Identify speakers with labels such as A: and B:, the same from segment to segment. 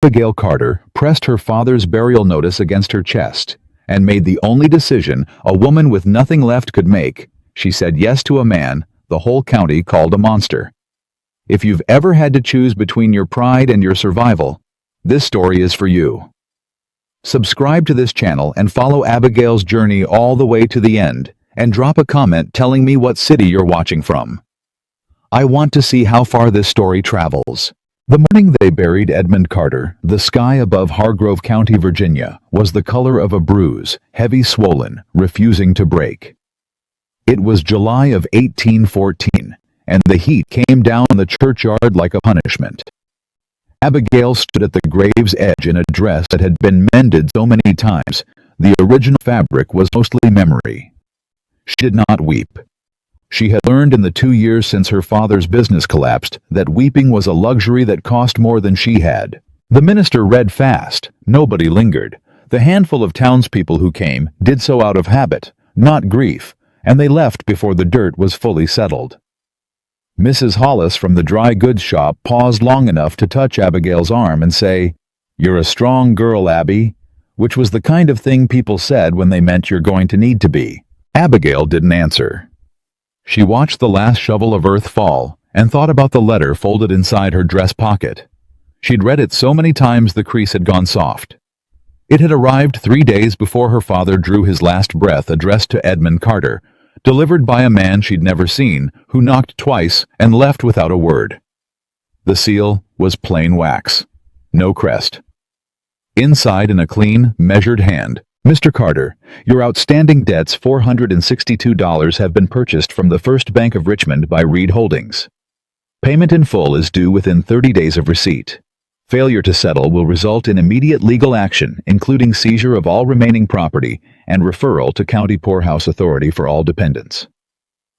A: Abigail Carter pressed her father's burial notice against her chest and made the only decision a woman with nothing left could make. She said yes to a man the whole county called a monster. If you've ever had to choose between your pride and your survival, this story is for you. Subscribe to this channel and follow Abigail's journey all the way to the end, and drop a comment telling me what city you're watching from. I want to see how far this story travels. The morning they buried Edmund Carter, the sky above Hargrove County, Virginia, was the color of a bruise, heavy swollen, refusing to break. It was July of 1814, and the heat came down on the churchyard like a punishment. Abigail stood at the grave's edge in a dress that had been mended so many times, the original fabric was mostly memory. She did not weep. She had learned in the 2 years since her father's business collapsed that weeping was a luxury that cost more than she had. The minister read fast. Nobody lingered. The handful of townspeople who came did so out of habit, not grief, and they left before the dirt was fully settled. Mrs. Hollis from the dry goods shop paused long enough to touch Abigail's arm and say, "You're a strong girl, Abby," which was the kind of thing people said when they meant you're going to need to be. Abigail didn't answer. She watched the last shovel of earth fall and thought about the letter folded inside her dress pocket. She'd read it so many times the crease had gone soft. It had arrived 3 days before her father drew his last breath, addressed to Edmund Carter, delivered by a man she'd never seen, who knocked twice and left without a word. The seal was plain wax. No crest. Inside, in a clean, measured hand, "Mr. Carter, your outstanding debts $462 have been purchased from the First Bank of Richmond by Reed Holdings. Payment in full is due within 30 days of receipt. Failure to settle will result in immediate legal action, including seizure of all remaining property and referral to County Poorhouse Authority for all dependents."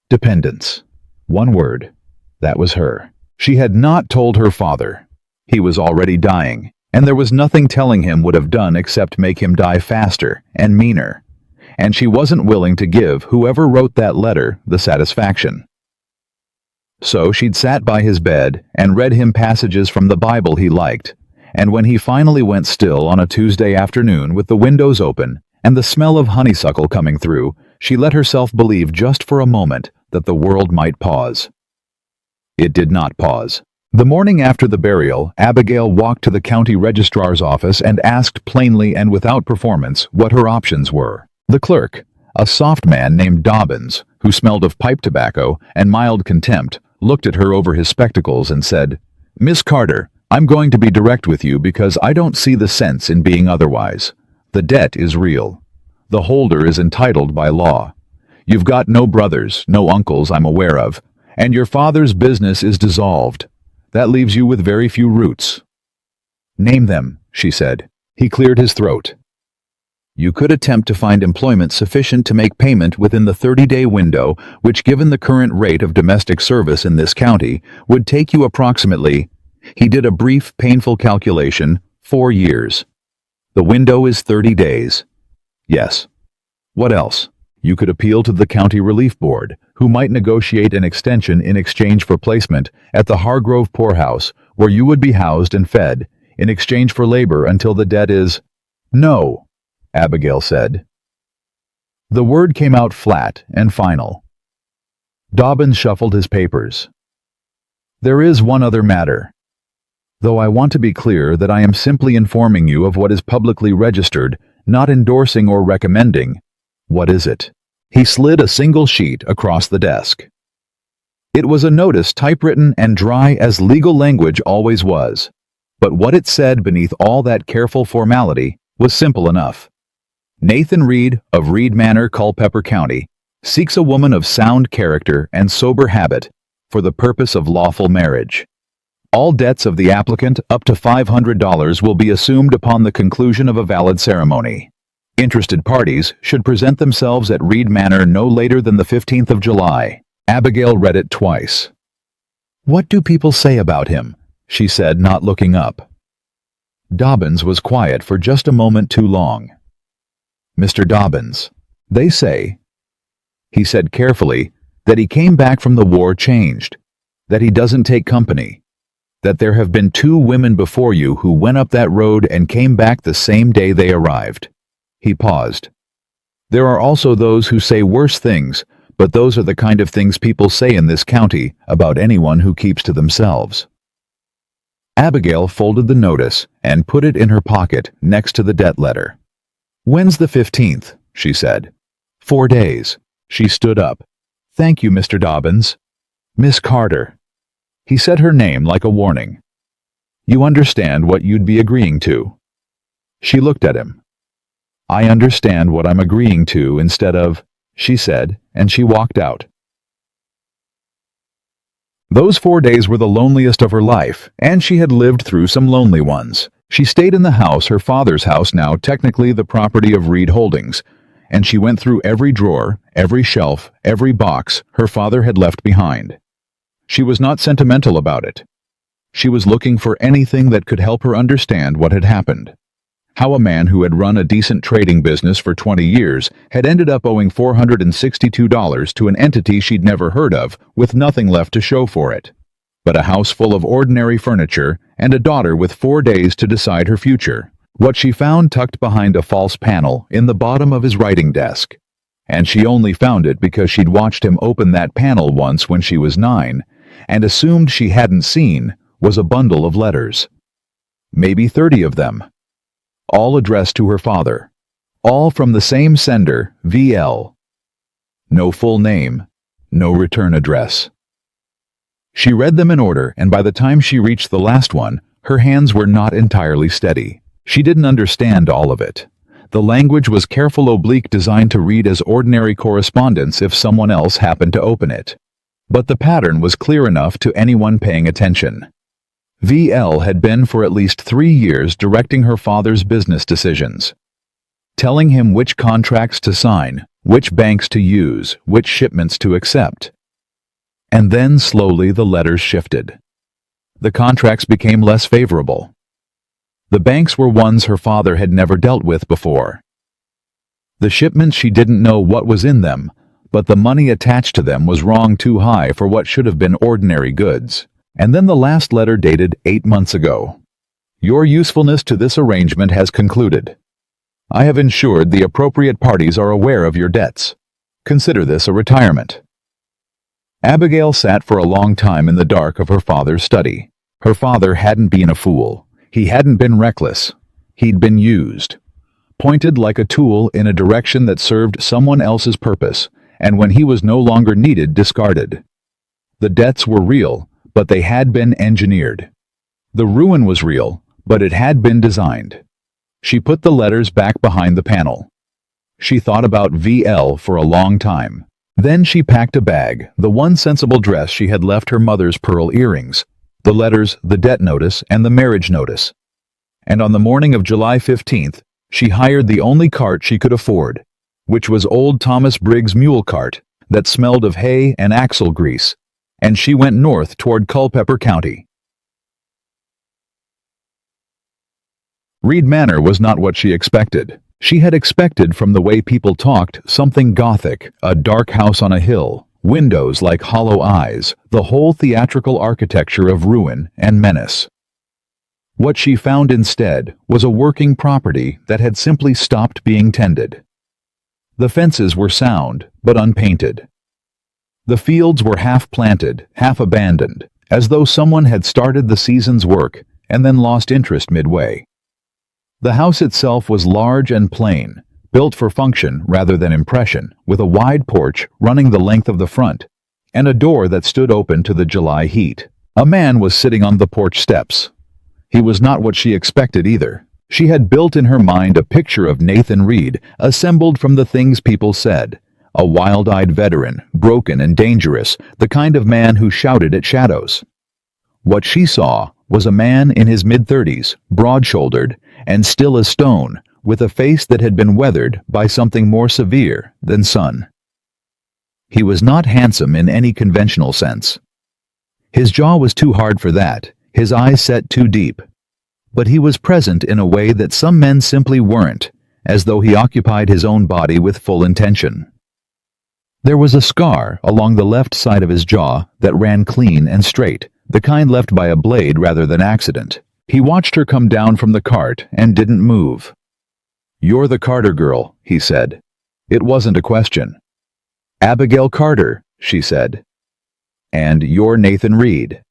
A: Dependents. One word. That was her. She had not told her father. He was already dying, and there was nothing telling him would have done except make him die faster and meaner. And she wasn't willing to give whoever wrote that letter the satisfaction. So she'd sat by his bed and read him passages from the Bible he liked, and when he finally went still on a Tuesday afternoon with the windows open and the smell of honeysuckle coming through, she let herself believe just for a moment that the world might pause. It did not pause. The morning after the burial, Abigail walked to the county registrar's office and asked plainly and without performance what her options were. The clerk, a soft man named Dobbins, who smelled of pipe tobacco and mild contempt, looked at her over his spectacles and said, "Miss Carter, I'm going to be direct with you because I don't see the sense in being otherwise. The debt is real. The holder is entitled by law. You've got no brothers, no uncles I'm aware of, and your father's business is dissolved. That leaves you with very few roots." "Name them," she said. He cleared his throat. "You could attempt to find employment sufficient to make payment within the 30-day window, which, given the current rate of domestic service in this county, would take you approximately," he did a brief, painful calculation, "4 years. The window is 30 days. Yes. What else? You could appeal to the County Relief Board, who might negotiate an extension in exchange for placement at the Hargrove Poorhouse, where you would be housed and fed, in exchange for labor until the debt is—" "No," Abigail said. The word came out flat and final. Dobbins shuffled his papers. "There is one other matter. Though I want to be clear that I am simply informing you of what is publicly registered, not endorsing or recommending." "What is it?" He slid a single sheet across the desk. It was a notice typewritten and dry as legal language always was. But what it said beneath all that careful formality was simple enough. "Nathan Reed of Reed Manor, Culpeper County, seeks a woman of sound character and sober habit for the purpose of lawful marriage. All debts of the applicant up to $500 will be assumed upon the conclusion of a valid ceremony. Interested parties should present themselves at Reed Manor no later than the 15th of July. Abigail read it twice. "What do people say about him?" she said, not looking up. Dobbins was quiet for just a moment too long. "Mr. Dobbins, they say," he said carefully, "that he came back from the war changed, that he doesn't take company, that there have been 2 women before you who went up that road and came back the same day they arrived." He paused. "There are also those who say worse things, but those are the kind of things people say in this county about anyone who keeps to themselves." Abigail folded the notice and put it in her pocket next to the debt letter. "When's the 15th?" she said. "4 days." She stood up. "Thank you, Mr. Dobbins." "Miss Carter." He said her name like a warning. "You understand what you'd be agreeing to." She looked at him. "I understand what I'm agreeing to instead of," she said, and she walked out. Those 4 days were the loneliest of her life, and she had lived through some lonely ones. She stayed in the house, her father's house, now technically the property of Reed Holdings, and she went through every drawer, every shelf, every box her father had left behind. She was not sentimental about it. She was looking for anything that could help her understand what had happened. How a man who had run a decent trading business for 20 years had ended up owing $462 to an entity she'd never heard of, with nothing left to show for it but a house full of ordinary furniture and a daughter with 4 days to decide her future. What she found tucked behind a false panel in the bottom of his writing desk. And she only found it because she'd watched him open that panel once when she was 9, and assumed she hadn't seen, was a bundle of letters. Maybe 30 of them. All addressed to her father. All from the same sender, VL. No full name, no return address. She read them in order, and by the time she reached the last one, her hands were not entirely steady. She didn't understand all of it. The language was careful oblique, designed to read as ordinary correspondence if someone else happened to open it. But the pattern was clear enough to anyone paying attention. VL had been for at least 3 years directing her father's business decisions. Telling him which contracts to sign, which banks to use, which shipments to accept. And then slowly the letters shifted. The contracts became less favorable. The banks were ones her father had never dealt with before. The shipments, she didn't know what was in them, but the money attached to them was wrong, too high for what should have been ordinary goods. And then the last letter dated 8 months ago. "Your usefulness to this arrangement has concluded. I have ensured the appropriate parties are aware of your debts. Consider this a retirement." Abigail sat for a long time in the dark of her father's study. Her father hadn't been a fool. He hadn't been reckless. He'd been used. Pointed like a tool in a direction that served someone else's purpose, and when he was no longer needed, discarded. The debts were real, but they had been engineered. The ruin was real, but it had been designed. She put the letters back behind the panel. She thought about VL for a long time. Then she packed a bag, the one sensible dress she had left, her mother's pearl earrings, the letters, the debt notice, and the marriage notice. And on the morning of July 15th, she hired the only cart she could afford, which was old Thomas Briggs' mule cart that smelled of hay and axle grease, and she went north toward Culpeper County. Reed Manor was not what she expected. She had expected, from the way people talked, something gothic, a dark house on a hill, windows like hollow eyes, the whole theatrical architecture of ruin and menace. What she found instead was a working property that had simply stopped being tended. The fences were sound, but unpainted. The fields were half planted, half abandoned, as though someone had started the season's work and then lost interest midway. The house itself was large and plain, built for function rather than impression, with a wide porch running the length of the front, and a door that stood open to the July heat. A man was sitting on the porch steps. He was not what she expected either. She had built in her mind a picture of Nathan Reed, assembled from the things people said. A wild-eyed veteran, broken and dangerous, the kind of man who shouted at shadows. What she saw was a man in his mid-30s, broad-shouldered, and still as stone, with a face that had been weathered by something more severe than sun. He was not handsome in any conventional sense. His jaw was too hard for that, his eyes set too deep. But he was present in a way that some men simply weren't, as though he occupied his own body with full intention. There was a scar along the left side of his jaw that ran clean and straight, the kind left by a blade rather than accident. He watched her come down from the cart and didn't move. "You're the Carter girl," he said. It wasn't a question. "Abigail Carter," she said. "And you're Nathan Reed."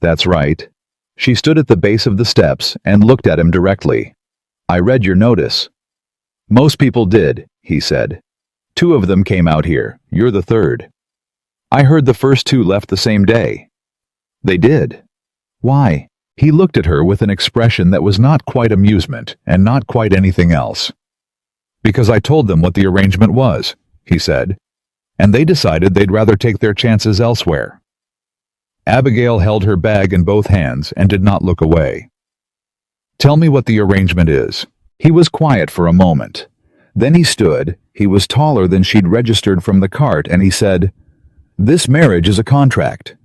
A: "That's right." She stood at the base of the steps and looked at him directly. "I read your notice." "Most people did," he said. "Two of them came out here. You're the third." "I heard the first two left the same day." "They did? Why?" He looked at her with an expression that was not quite amusement and not quite anything else. "Because I told them what the arrangement was," he said, "and they decided they'd rather take their chances elsewhere." Abigail held her bag in both hands and did not look away. "Tell me what the arrangement is." He was quiet for a moment. Then he stood. He was taller than she'd registered from the cart, and he said, "This marriage is a contract.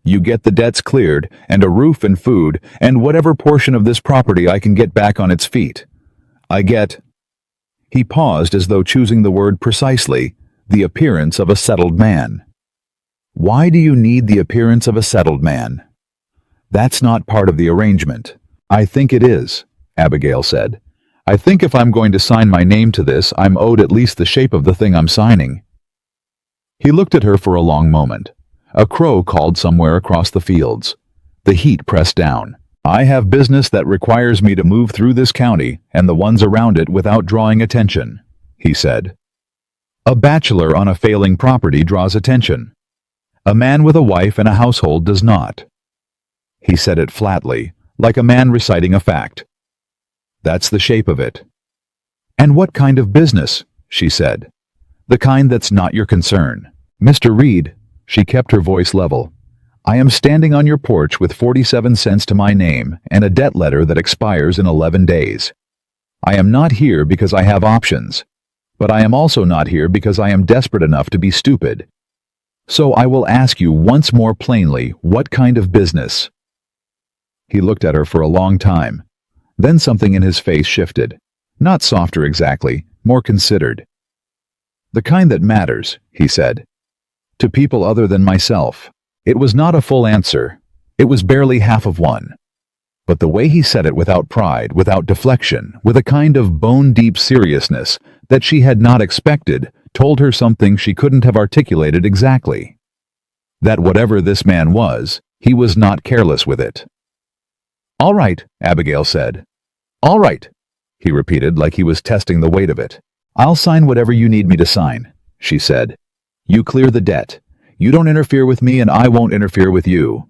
A: You get the debts cleared, and a roof and food, and whatever portion of this property I can get back on its feet. I get—" He paused as though choosing the word precisely, "the appearance of a settled man." "Why do you need the appearance of a settled man?" "That's not part of the arrangement." "I think it is," Abigail said. "I think if I'm going to sign my name to this, I'm owed at least the shape of the thing I'm signing." He looked at her for a long moment. A crow called somewhere across the fields. The heat pressed down. "I have business that requires me to move through this county and the ones around it without drawing attention," he said. "A bachelor on a failing property draws attention. A man with a wife and a household does not." He said it flatly, like a man reciting a fact. "That's the shape of it." "And what kind of business?" she said. "The kind that's not your concern. Mr. Reed," she kept her voice level, "I am standing on your porch with 47 cents to my name and a debt letter that expires in 11 days. I am not here because I have options, but I am also not here because I am desperate enough to be stupid. So I will ask you once more plainly, what kind of business?" He looked at her for a long time. Then something in his face shifted. Not softer exactly, more considered. "The kind that matters," he said. "To people other than myself." It was not a full answer. It was barely half of one. But the way he said it without pride, without deflection, with a kind of bone-deep seriousness that she had not expected, told her something she couldn't have articulated exactly. That whatever this man was, he was not careless with it. "All right," Abigail said. "All right," he repeated like he was testing the weight of it. "I'll sign whatever you need me to sign," she said. "You clear the debt. You don't interfere with me and I won't interfere with you.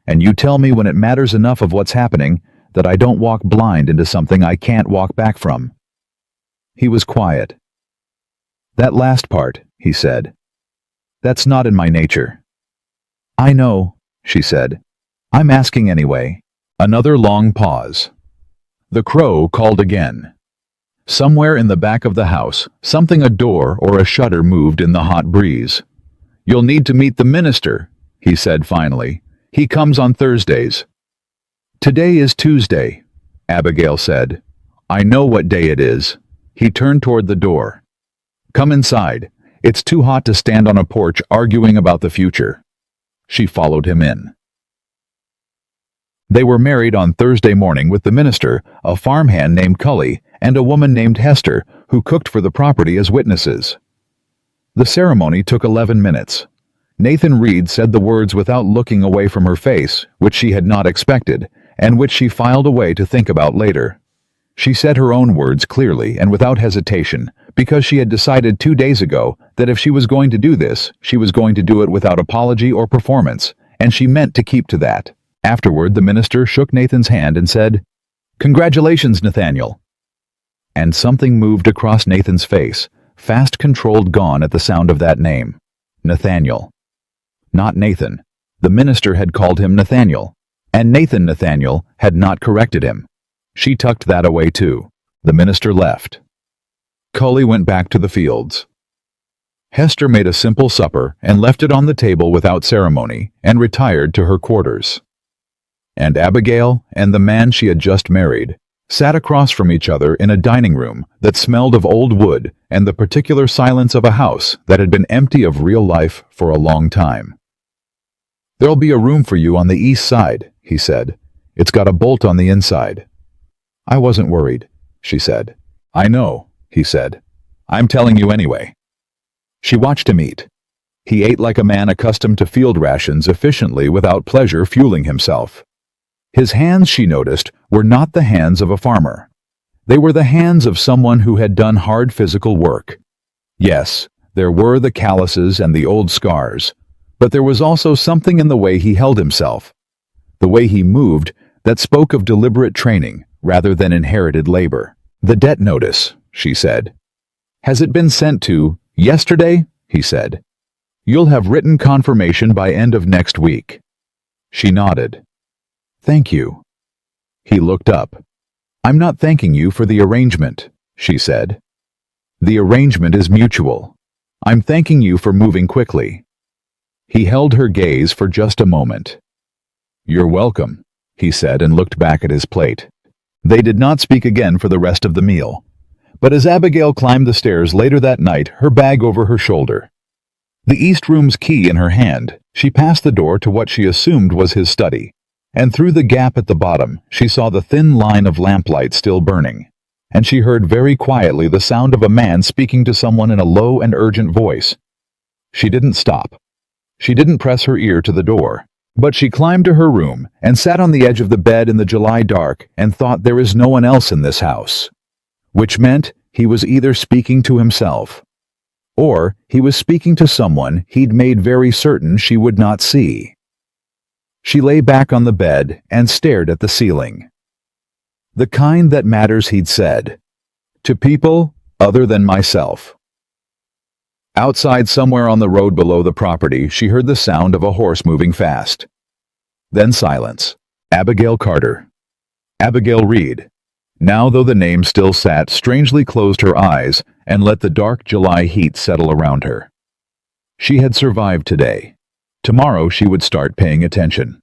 A: And you tell me when it matters enough of what's happening that I don't walk blind into something I can't walk back from." He was quiet. "That last part," he said. "That's not in my nature." "I know," she said. "I'm asking anyway." Another long pause. The crow called again. Somewhere in the back of the house, something a door or a shutter moved in the hot breeze. "You'll need to meet the minister," he said finally. "He comes on Thursdays." "Today is Tuesday," Abigail said. "I know what day it is." He turned toward the door. "Come inside. It's too hot to stand on a porch arguing about the future." She followed him in. They were married on Thursday morning with the minister, a farmhand named Cully, and a woman named Hester, who cooked for the property as witnesses. The ceremony took 11 minutes. Nathan Reed said the words without looking away from her face, which she had not expected, and which she filed away to think about later. She said her own words clearly and without hesitation, because she had decided 2 days ago that if she was going to do this, she was going to do it without apology or performance, and she meant to keep to that. Afterward, the minister shook Nathan's hand and said, "Congratulations, Nathaniel." And something moved across Nathan's face, fast controlled gone at the sound of that name. Nathaniel. Not Nathan. The minister had called him Nathaniel, and Nathaniel had not corrected him. She tucked that away too. The minister left. Cully went back to the fields. Hester made a simple supper and left it on the table without ceremony and retired to her quarters. And Abigail and the man she had just married sat across from each other in a dining room that smelled of old wood and the particular silence of a house that had been empty of real life for a long time. "There'll be a room for you on the east side," he said. "It's got a bolt on the inside." I wasn't worried, she said. "I know," he said. "I'm telling you anyway." She watched him eat. He ate like a man accustomed to field rations efficiently without pleasure fueling himself. His hands, she noticed, were not the hands of a farmer. They were the hands of someone who had done hard physical work. Yes, there were the calluses and the old scars, but there was also something in the way he held himself, the way he moved, that spoke of deliberate training rather than inherited labor. "The debt notice," she said. "Has it been sent to yesterday?" he said. "You'll have written confirmation by end of next week." She nodded. "Thank you." He looked up. "I'm not thanking you for the arrangement," she said. "The arrangement is mutual. I'm thanking you for moving quickly." He held her gaze for just a moment. "You're welcome," he said and looked back at his plate. They did not speak again for the rest of the meal. But as Abigail climbed the stairs later that night, her bag over her shoulder, the East Room's key in her hand, she passed the door to what she assumed was his study, and through the gap at the bottom she saw the thin line of lamplight still burning, and she heard very quietly the sound of a man speaking to someone in a low and urgent voice. She didn't stop. She didn't press her ear to the door. But she climbed to her room and sat on the edge of the bed in the July dark and thought, there is no one else in this house. Which meant he was either speaking to himself, or he was speaking to someone he'd made very certain she would not see. She lay back on the bed and stared at the ceiling. The kind that matters, he'd said. To people other than myself. Outside, somewhere on the road below the property, she heard the sound of a horse moving fast. Then silence. Abigail Carter. Abigail Reed. Now, though the name still sat, strangely closed her eyes and let the dark July heat settle around her. She had survived today. Tomorrow she would start paying attention.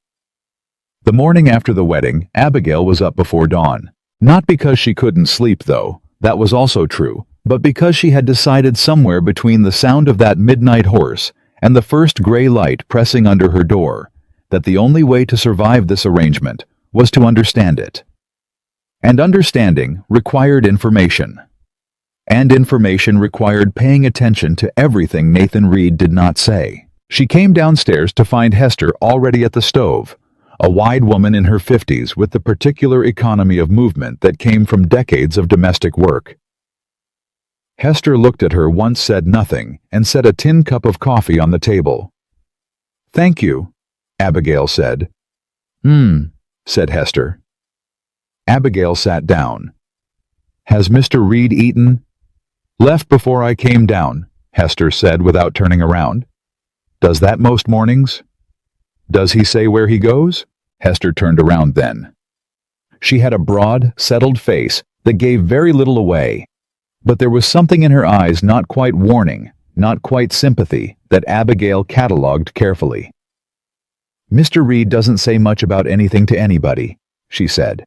A: The morning after the wedding, Abigail was up before dawn. Not because she couldn't sleep, though. That was also true. But because she had decided somewhere between the sound of that midnight horse and the first gray light pressing under her door that the only way to survive this arrangement was to understand it. And understanding required information. And information required paying attention to everything Nathan Reed did not say. She came downstairs to find Hester already at the stove, a wide woman in her 50s with the particular economy of movement that came from decades of domestic work. Hester looked at her, once said nothing, and set a tin cup of coffee on the table. "Thank you," Abigail said. Said Hester. Abigail sat down. "Has Mr. Reed eaten?" "Left before I came down," Hester said without turning around. "Does that most mornings?" "Does he say where he goes?" Hester turned around then. She had a broad, settled face that gave very little away. But there was something in her eyes, not quite warning, not quite sympathy, that Abigail catalogued carefully. "Mr. Reed doesn't say much about anything to anybody," she said.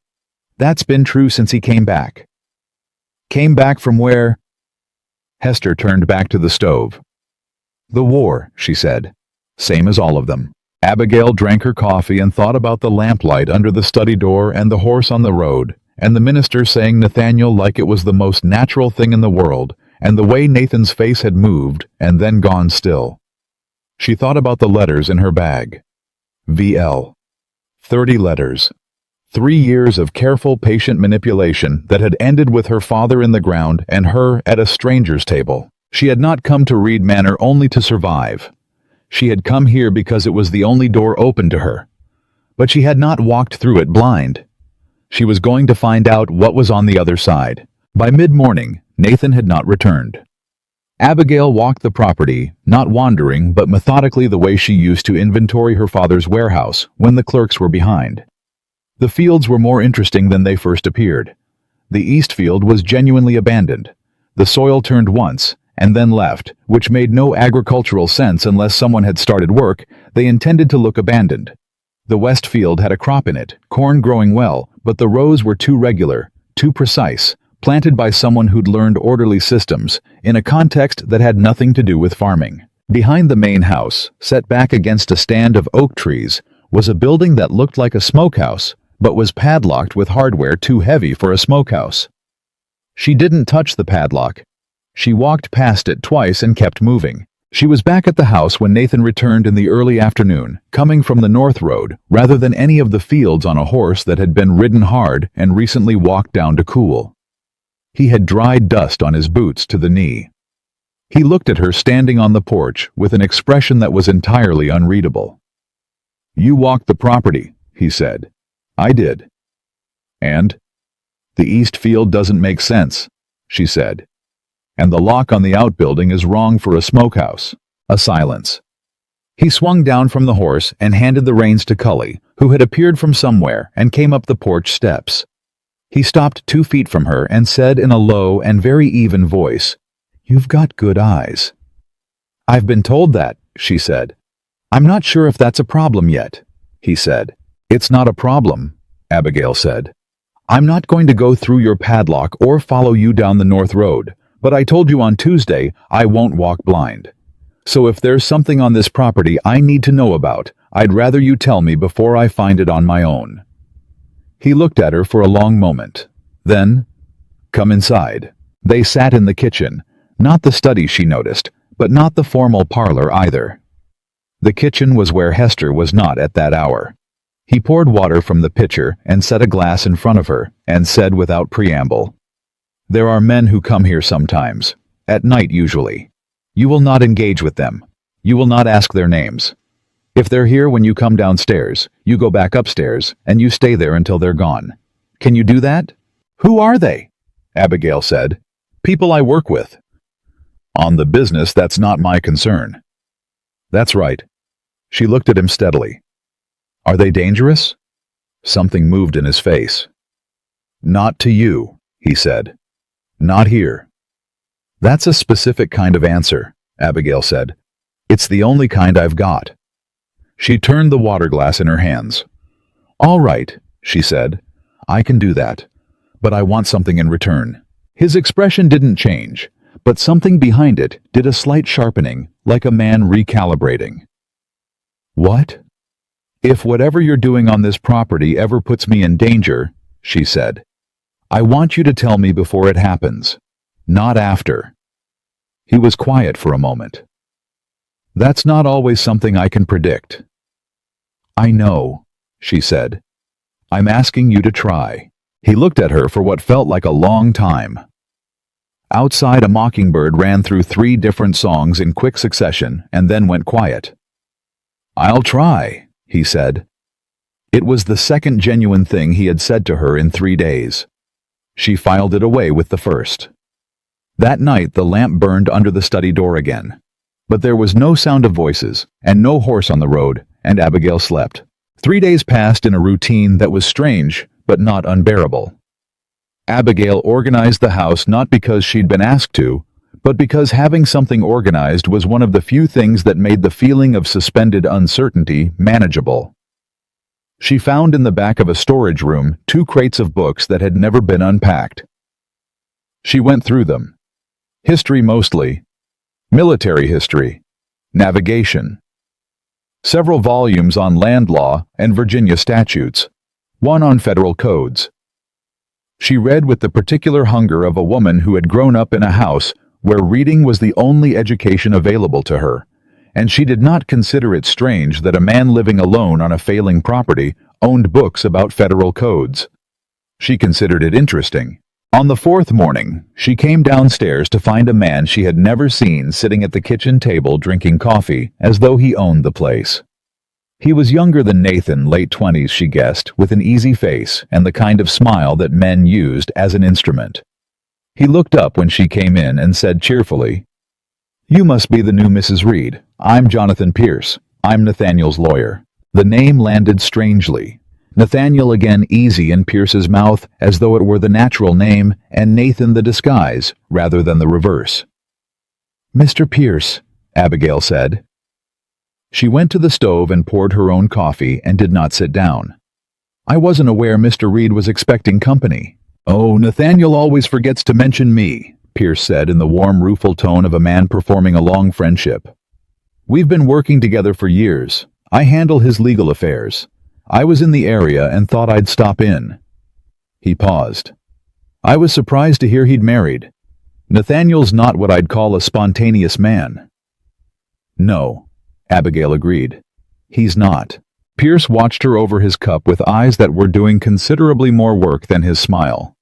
A: "That's been true since he came back." "Came back from where?" Hester turned back to the stove. "The war," she said. "Same as all of them." Abigail drank her coffee and thought about the lamplight under the study door and the horse on the road, and the minister saying Nathaniel like it was the most natural thing in the world, and the way Nathan's face had moved and then gone still. She thought about the letters in her bag. VL. 30 letters. 3 years of careful, patient manipulation that had ended with her father in the ground and her at a stranger's table. She had not come to Reed Manor only to survive. She had come here because it was the only door open to her. But she had not walked through it blind. She was going to find out what was on the other side. By mid-morning, Nathan had not returned. Abigail walked the property, not wandering but methodically the way she used to inventory her father's warehouse when the clerks were behind. The fields were more interesting than they first appeared. The east field was genuinely abandoned. The soil turned once and then left, which made no agricultural sense unless someone had started work. They intended to look abandoned. The west field had a crop in it, corn growing well, but the rows were too regular, too precise, planted by someone who'd learned orderly systems, in a context that had nothing to do with farming. Behind the main house, set back against a stand of oak trees, was a building that looked like a smokehouse, but was padlocked with hardware too heavy for a smokehouse. She didn't touch the padlock. She walked past it twice and kept moving. She was back at the house when Nathan returned in the early afternoon, coming from the north road, rather than any of the fields, on a horse that had been ridden hard and recently walked down to cool. He had dried dust on his boots to the knee. He looked at her standing on the porch with an expression that was entirely unreadable. "You walked the property," he said. "I did." "And?" "The east field doesn't make sense," she said. "And the lock on the outbuilding is wrong for a smokehouse." A silence. He swung down from the horse and handed the reins to Cully, who had appeared from somewhere and came up the porch steps. He stopped 2 feet from her and said in a low and very even voice, "You've got good eyes." "I've been told that," she said. "I'm not sure if that's a problem yet," he said. "It's not a problem," Abigail said. "I'm not going to go through your padlock or follow you down the north road, but I told you on Tuesday I won't walk blind. So if there's something on this property I need to know about, I'd rather you tell me before I find it on my own." He looked at her for a long moment. Then, "Come inside." They sat in the kitchen, not the study she noticed, but not the formal parlor either. The kitchen was where Hester was not at that hour. He poured water from the pitcher and set a glass in front of her, and said without preamble, "There are men who come here sometimes, at night usually. You will not engage with them. You will not ask their names. If they're here when you come downstairs, you go back upstairs, and you stay there until they're gone. Can you do that?" "Who are they?" Abigail said. "People I work with." "On the business, that's not my concern." "That's right." She looked at him steadily. "Are they dangerous?" Something moved in his face. "Not to you," he said. "Not here." "That's a specific kind of answer," Abigail said. "It's the only kind I've got." She turned the water glass in her hands. "All right," she said. "I can do that. But I want something in return." His expression didn't change, but something behind it did a slight sharpening, like a man recalibrating. "What?" "If whatever you're doing on this property ever puts me in danger," she said, "I want you to tell me before it happens, not after." He was quiet for a moment. "That's not always something I can predict." "I know," she said. "I'm asking you to try." He looked at her for what felt like a long time. Outside, a mockingbird ran through 3 different songs in quick succession and then went quiet. "I'll try," he said. It was the second genuine thing he had said to her in 3 days. She filed it away with the first. That night the lamp burned under the study door again. But there was no sound of voices, and no horse on the road, and Abigail slept. 3 days passed in a routine that was strange, but not unbearable. Abigail organized the house not because she'd been asked to, but because having something organized was one of the few things that made the feeling of suspended uncertainty manageable. She found in the back of a storage room 2 crates of books that had never been unpacked. She went through them. History mostly. Military history. Navigation. Several volumes on land law and Virginia statutes. One on federal codes. She read with the particular hunger of a woman who had grown up in a house where reading was the only education available to her, and she did not consider it strange that a man living alone on a failing property owned books about federal codes. She considered it interesting. On the 4th morning, she came downstairs to find a man she had never seen sitting at the kitchen table drinking coffee as though he owned the place. He was younger than Nathan, late 20s, she guessed, with an easy face and the kind of smile that men used as an instrument. He looked up when she came in and said cheerfully, "You must be the new Mrs. Reed. I'm Jonathan Pierce. I'm Nathaniel's lawyer." The name landed strangely. Nathaniel again easy in Pierce's mouth as though it were the natural name and Nathan the disguise rather than the reverse. "Mr. Pierce," Abigail said. She went to the stove and poured her own coffee and did not sit down. "I wasn't aware Mr. Reed was expecting company." "Oh, Nathaniel always forgets to mention me," Pierce said in the warm, rueful tone of a man performing a long friendship. We've been working together for years. I handle his legal affairs. I was in the area and thought I'd stop in." He paused. "I was surprised to hear he'd married. Nathaniel's not what I'd call a spontaneous man." "No," Abigail agreed. "He's not." Pierce watched her over his cup with eyes that were doing considerably more work than his smile.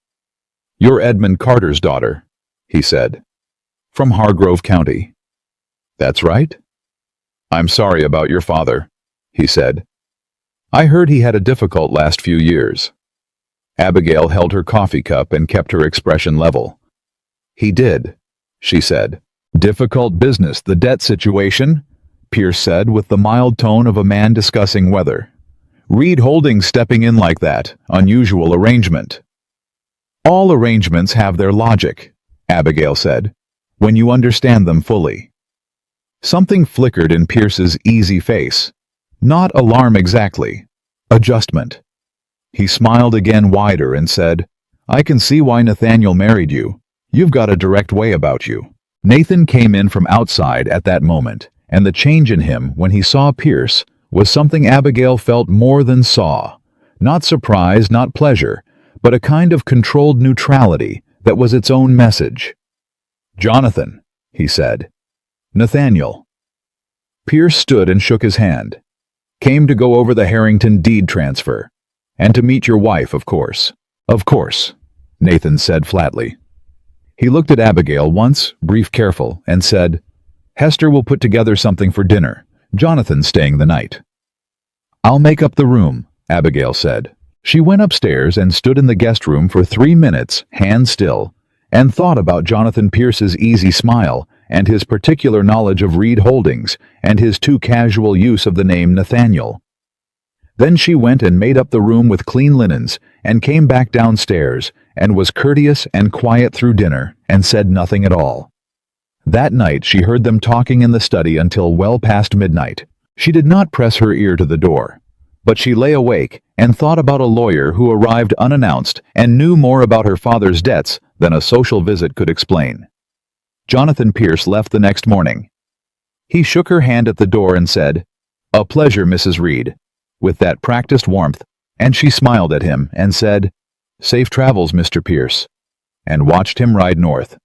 A: "You're Edmund Carter's daughter," he said. "From Hargrove County." "That's right." "I'm sorry about your father," he said. "I heard he had a difficult last few years." Abigail held her coffee cup and kept her expression level. "He did," she said. "Difficult business, the debt situation," Pierce said with the mild tone of a man discussing weather. "Reed Holdings stepping in like that, unusual arrangement." "All arrangements have their logic," Abigail said, "when you understand them fully." Something flickered in Pierce's easy face. Not alarm exactly. Adjustment. He smiled again wider and said, "I can see why Nathaniel married you. You've got a direct way about you." Nathan came in from outside at that moment, and the change in him when he saw Pierce was something Abigail felt more than saw. Not surprise, not pleasure, but a kind of controlled neutrality that was its own message. "Jonathan," he said. "Nathaniel." Pierce stood and shook his hand. "Came to go over the Harrington deed transfer. And to meet your wife, of course." "Of course," Nathan said flatly. He looked at Abigail once, brief, careful, and said, "Hester will put together something for dinner. Jonathan's staying the night." "I'll make up the room," Abigail said. She went upstairs and stood in the guest room for 3 minutes, hands still, and thought about Jonathan Pierce's easy smile and his particular knowledge of Reed Holdings and his too casual use of the name Nathaniel. Then she went and made up the room with clean linens and came back downstairs and was courteous and quiet through dinner and said nothing at all. That night she heard them talking in the study until well past midnight. She did not press her ear to the door, but she lay awake and thought about a lawyer who arrived unannounced and knew more about her father's debts than a social visit could explain. Jonathan Pierce left the next morning. He shook her hand at the door and said, "A pleasure, Mrs. Reed," with that practiced warmth, and she smiled at him and said, "Safe travels, Mr. Pierce," and watched him ride north.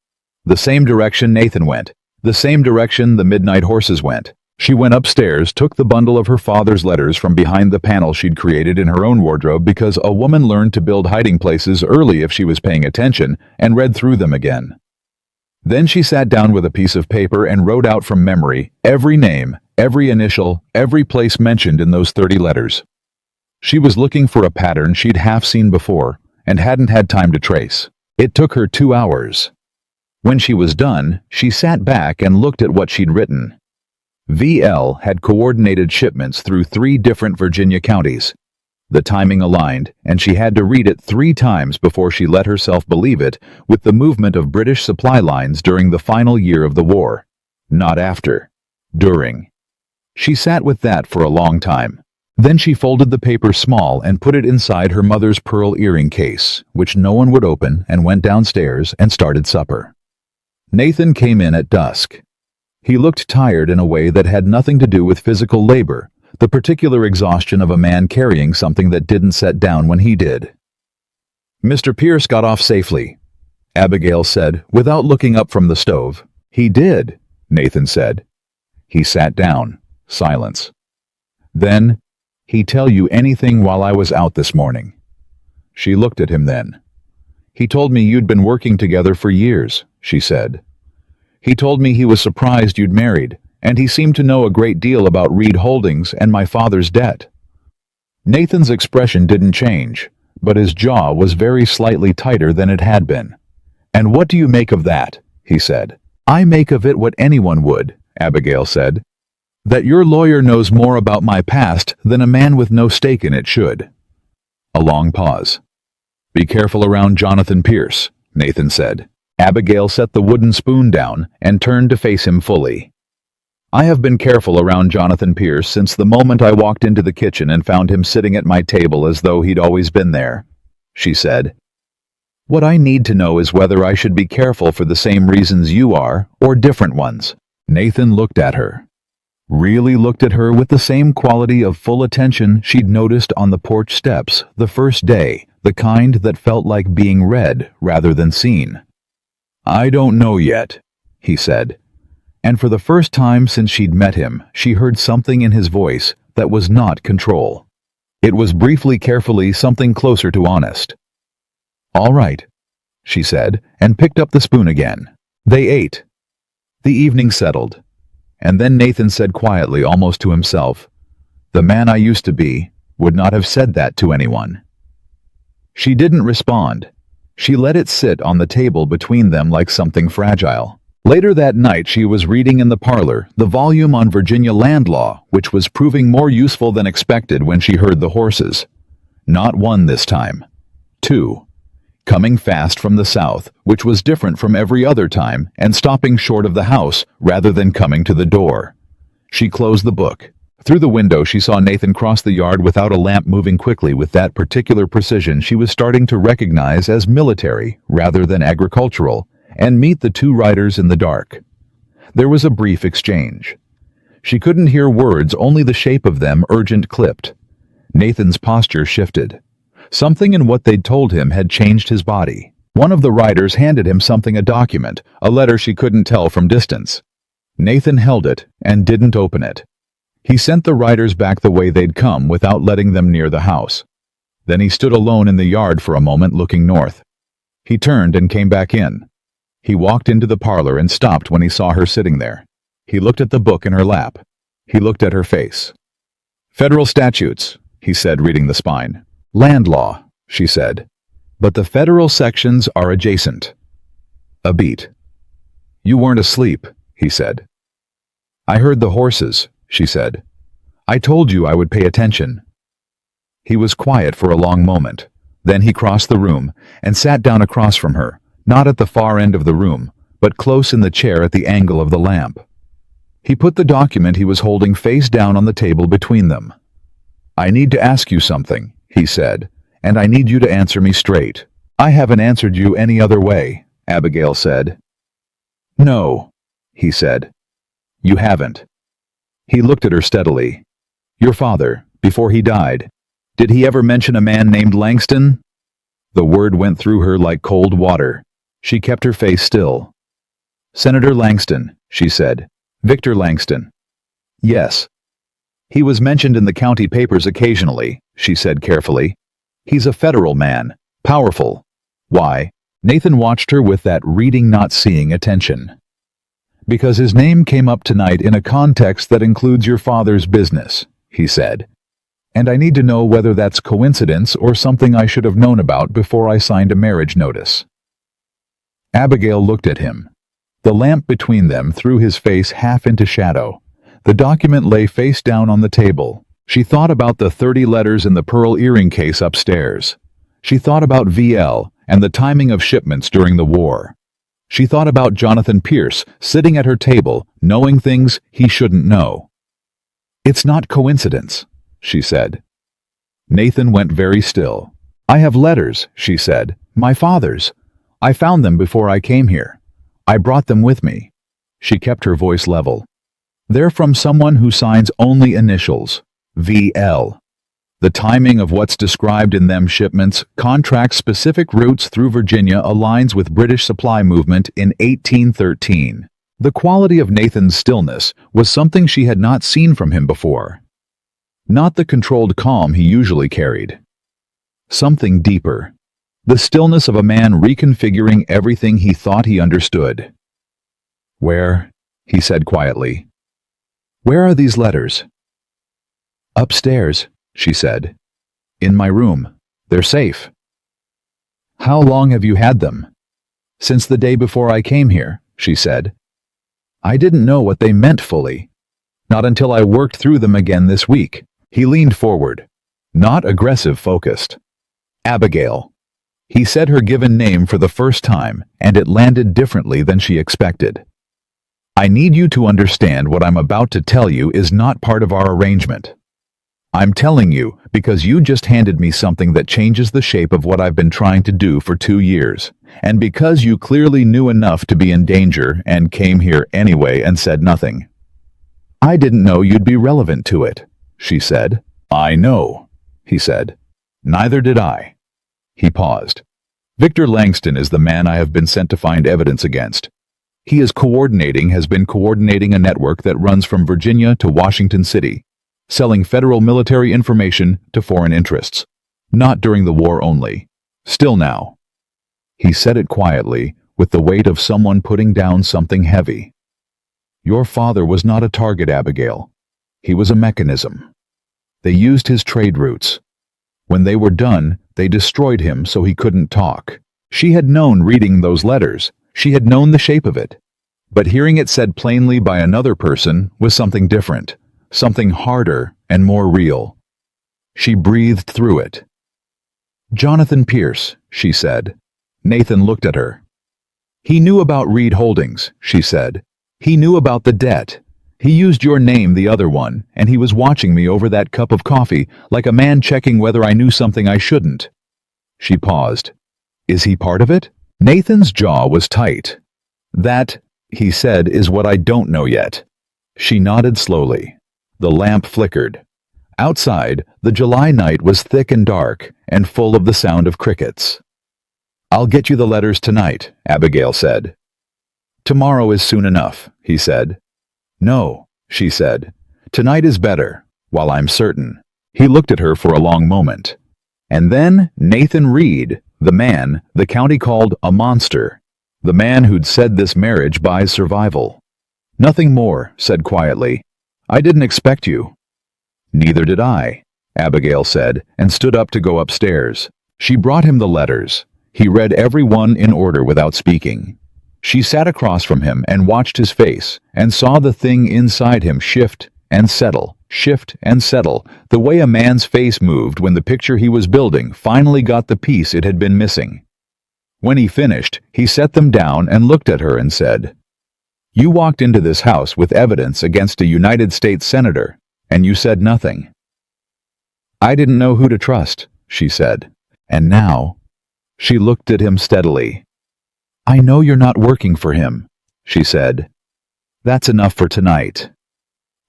A: The same direction Nathan went, the same direction the midnight horses went. She went upstairs, took the bundle of her father's letters from behind the panel she'd created in her own wardrobe because a woman learned to build hiding places early if she was paying attention, and read through them again. Then she sat down with a piece of paper and wrote out from memory every name, every initial, every place mentioned in those 30 letters. She was looking for a pattern she'd half seen before and hadn't had time to trace. It took her 2 hours. When she was done, she sat back and looked at what she'd written. VL had coordinated shipments through 3 different Virginia counties. The timing aligned, and she had to read it 3 times before she let herself believe it, with the movement of British supply lines during the final year of the war. Not after. During. She sat with that for a long time. Then she folded the paper small and put it inside her mother's pearl earring case, which no one would open, and went downstairs and started supper. Nathan came in at dusk. He looked tired in a way that had nothing to do with physical labor, the particular exhaustion of a man carrying something that didn't set down when he did. "Mr. Pierce got off safely," Abigail said, without looking up from the stove. "He did," Nathan said. He sat down. Silence. Then, "He tell you anything while I was out this morning?" She looked at him then. "He told me you'd been working together for years," she said. "He told me he was surprised you'd married, and he seemed to know a great deal about Reed Holdings and my father's debt." Nathan's expression didn't change, but his jaw was very slightly tighter than it had been. "And what do you make of that?" he said. "I make of it what anyone would," Abigail said. "That your lawyer knows more about my past than a man with no stake in it should." A long pause. "Be careful around Jonathan Pierce," Nathan said. Abigail set the wooden spoon down and turned to face him fully. "I have been careful around Jonathan Pierce since the moment I walked into the kitchen and found him sitting at my table as though he'd always been there," she said. "What I need to know is whether I should be careful for the same reasons you are, or different ones." Nathan looked at her. really looked at her with the same quality of full attention she'd noticed on the porch steps the first day, the kind that felt like being read rather than seen. "I don't know yet," he said. And for the first time since she'd met him, she heard something in his voice that was not control. It was briefly, carefully, something closer to honest. "All right," she said, and picked up the spoon again. They ate. The evening settled. And then Nathan said quietly, almost to himself, "The man I used to be would not have said that to anyone." She didn't respond. She let it sit on the table between them like something fragile. Later that night she was reading in the parlor the volume on Virginia land law, which was proving more useful than expected when she heard the horses. Not one this time. Two. Coming fast from the south, which was different from every other time, and stopping short of the house rather than coming to the door. She closed the book. Through the window she saw Nathan cross the yard without a lamp, moving quickly with that particular precision she was starting to recognize as military rather than agricultural, and meet the two riders in the dark. There was a brief exchange. She couldn't hear words, only the shape of them, urgent, clipped. Nathan's posture shifted. Something in what they'd told him had changed his body. One of the riders handed him something, a document, a letter she couldn't tell from distance. Nathan held it and didn't open it. He sent the riders back the way they'd come without letting them near the house. Then he stood alone in the yard for a moment, looking north. He turned and came back in. He walked into the parlor and stopped when he saw her sitting there. He looked at the book in her lap. He looked at her face. "Federal statutes," he said, reading the spine. "Land law," she said. "But the federal sections are adjacent." A beat. "You weren't asleep," he said. "I heard the horses," she said. "I told you I would pay attention." He was quiet for a long moment. Then he crossed the room and sat down across from her, not at the far end of the room, but close in the chair at the angle of the lamp. He put the document he was holding face down on the table between them. "I need to ask you something," he said, "and I need you to answer me straight." "I haven't answered you any other way," Abigail said. "No," he said. "You haven't." He looked at her steadily. "Your father, before he died, did he ever mention a man named Langston?" The word went through her like cold water. She kept her face still. "Senator Langston," she said. "Victor Langston." "Yes." "He was mentioned in the county papers occasionally," she said carefully. "He's a federal man, powerful." "Why?" Nathan watched her with that reading not seeing attention. "Because his name came up tonight in a context that includes your father's business," he said. "And I need to know whether that's coincidence or something I should have known about before I signed a marriage notice." Abigail looked at him. The lamp between them threw his face half into shadow. The document lay face down on the table. She thought about the 30 letters in the pearl earring case upstairs. She thought about VL and the timing of shipments during the war. She thought about Jonathan Pierce sitting at her table, knowing things he shouldn't know. "It's not coincidence," she said. Nathan went very still. "I have letters," she said. "My father's. I found them before I came here. I brought them with me." She kept her voice level. "They're from someone who signs only initials, VL. The timing of what's described in them shipments, contract specific routes through Virginia, aligns with British supply movement in 1813. The quality of Nathan's stillness was something she had not seen from him before. Not the controlled calm he usually carried. Something deeper. The stillness of a man reconfiguring everything he thought he understood. "Where?" he said quietly. "Where are these letters?" "Upstairs," she said. "In my room. They're safe." "How long have you had them?" "Since the day before I came here," she said. "I didn't know what they meant fully. Not until I worked through them again this week." He leaned forward. Not aggressive, focused. "Abigail." He said her given name for the first time, and it landed differently than she expected. "I need you to understand what I'm about to tell you is not part of our arrangement. I'm telling you because you just handed me something that changes the shape of what I've been trying to do for 2 years, and because you clearly knew enough to be in danger and came here anyway and said nothing." I didn't know you'd be relevant to it, she said. I know, he said. Neither did I. He paused. Victor Langston is the man I have been sent to find evidence against. He has been coordinating a network that runs from Virginia to Washington City, selling federal military information to foreign interests. Not during the war only. Still now. He said it quietly, with the weight of someone putting down something heavy. Your father was not a target, Abigail. He was a mechanism. They used his trade routes. When they were done, they destroyed him so he couldn't talk. She had known reading those letters. She had known the shape of it. But hearing it said plainly by another person was something different, something harder and more real. She breathed through it. Jonathan Pierce, she said. Nathan looked at her. He knew about Reed Holdings, she said. He knew about the debt. He used your name, the other one, and he was watching me over that cup of coffee like a man checking whether I knew something I shouldn't. She paused. Is he part of it? Nathan's jaw was tight. That, he said, is what I don't know yet. She nodded slowly. The lamp flickered. Outside, the July night was thick and dark and full of the sound of crickets. I'll get you the letters tonight, Abigail said. Tomorrow is soon enough, he said. No, she said. Tonight is better, while I'm certain. He looked at her for a long moment. And then Nathan Reed, the man the county called a monster. The man who'd said this marriage buys survival. Nothing more, said quietly. I didn't expect you. Neither did I, Abigail said, and stood up to go upstairs. She brought him the letters. He read every one in order without speaking. She sat across from him and watched his face, and saw the thing inside him shift and settle, the way a man's face moved when the picture he was building finally got the piece it had been missing. When he finished, he set them down and looked at her and said, You walked into this house with evidence against a United States senator, and you said nothing. I didn't know who to trust, she said. And now, she looked at him steadily. I know you're not working for him, she said. That's enough for tonight.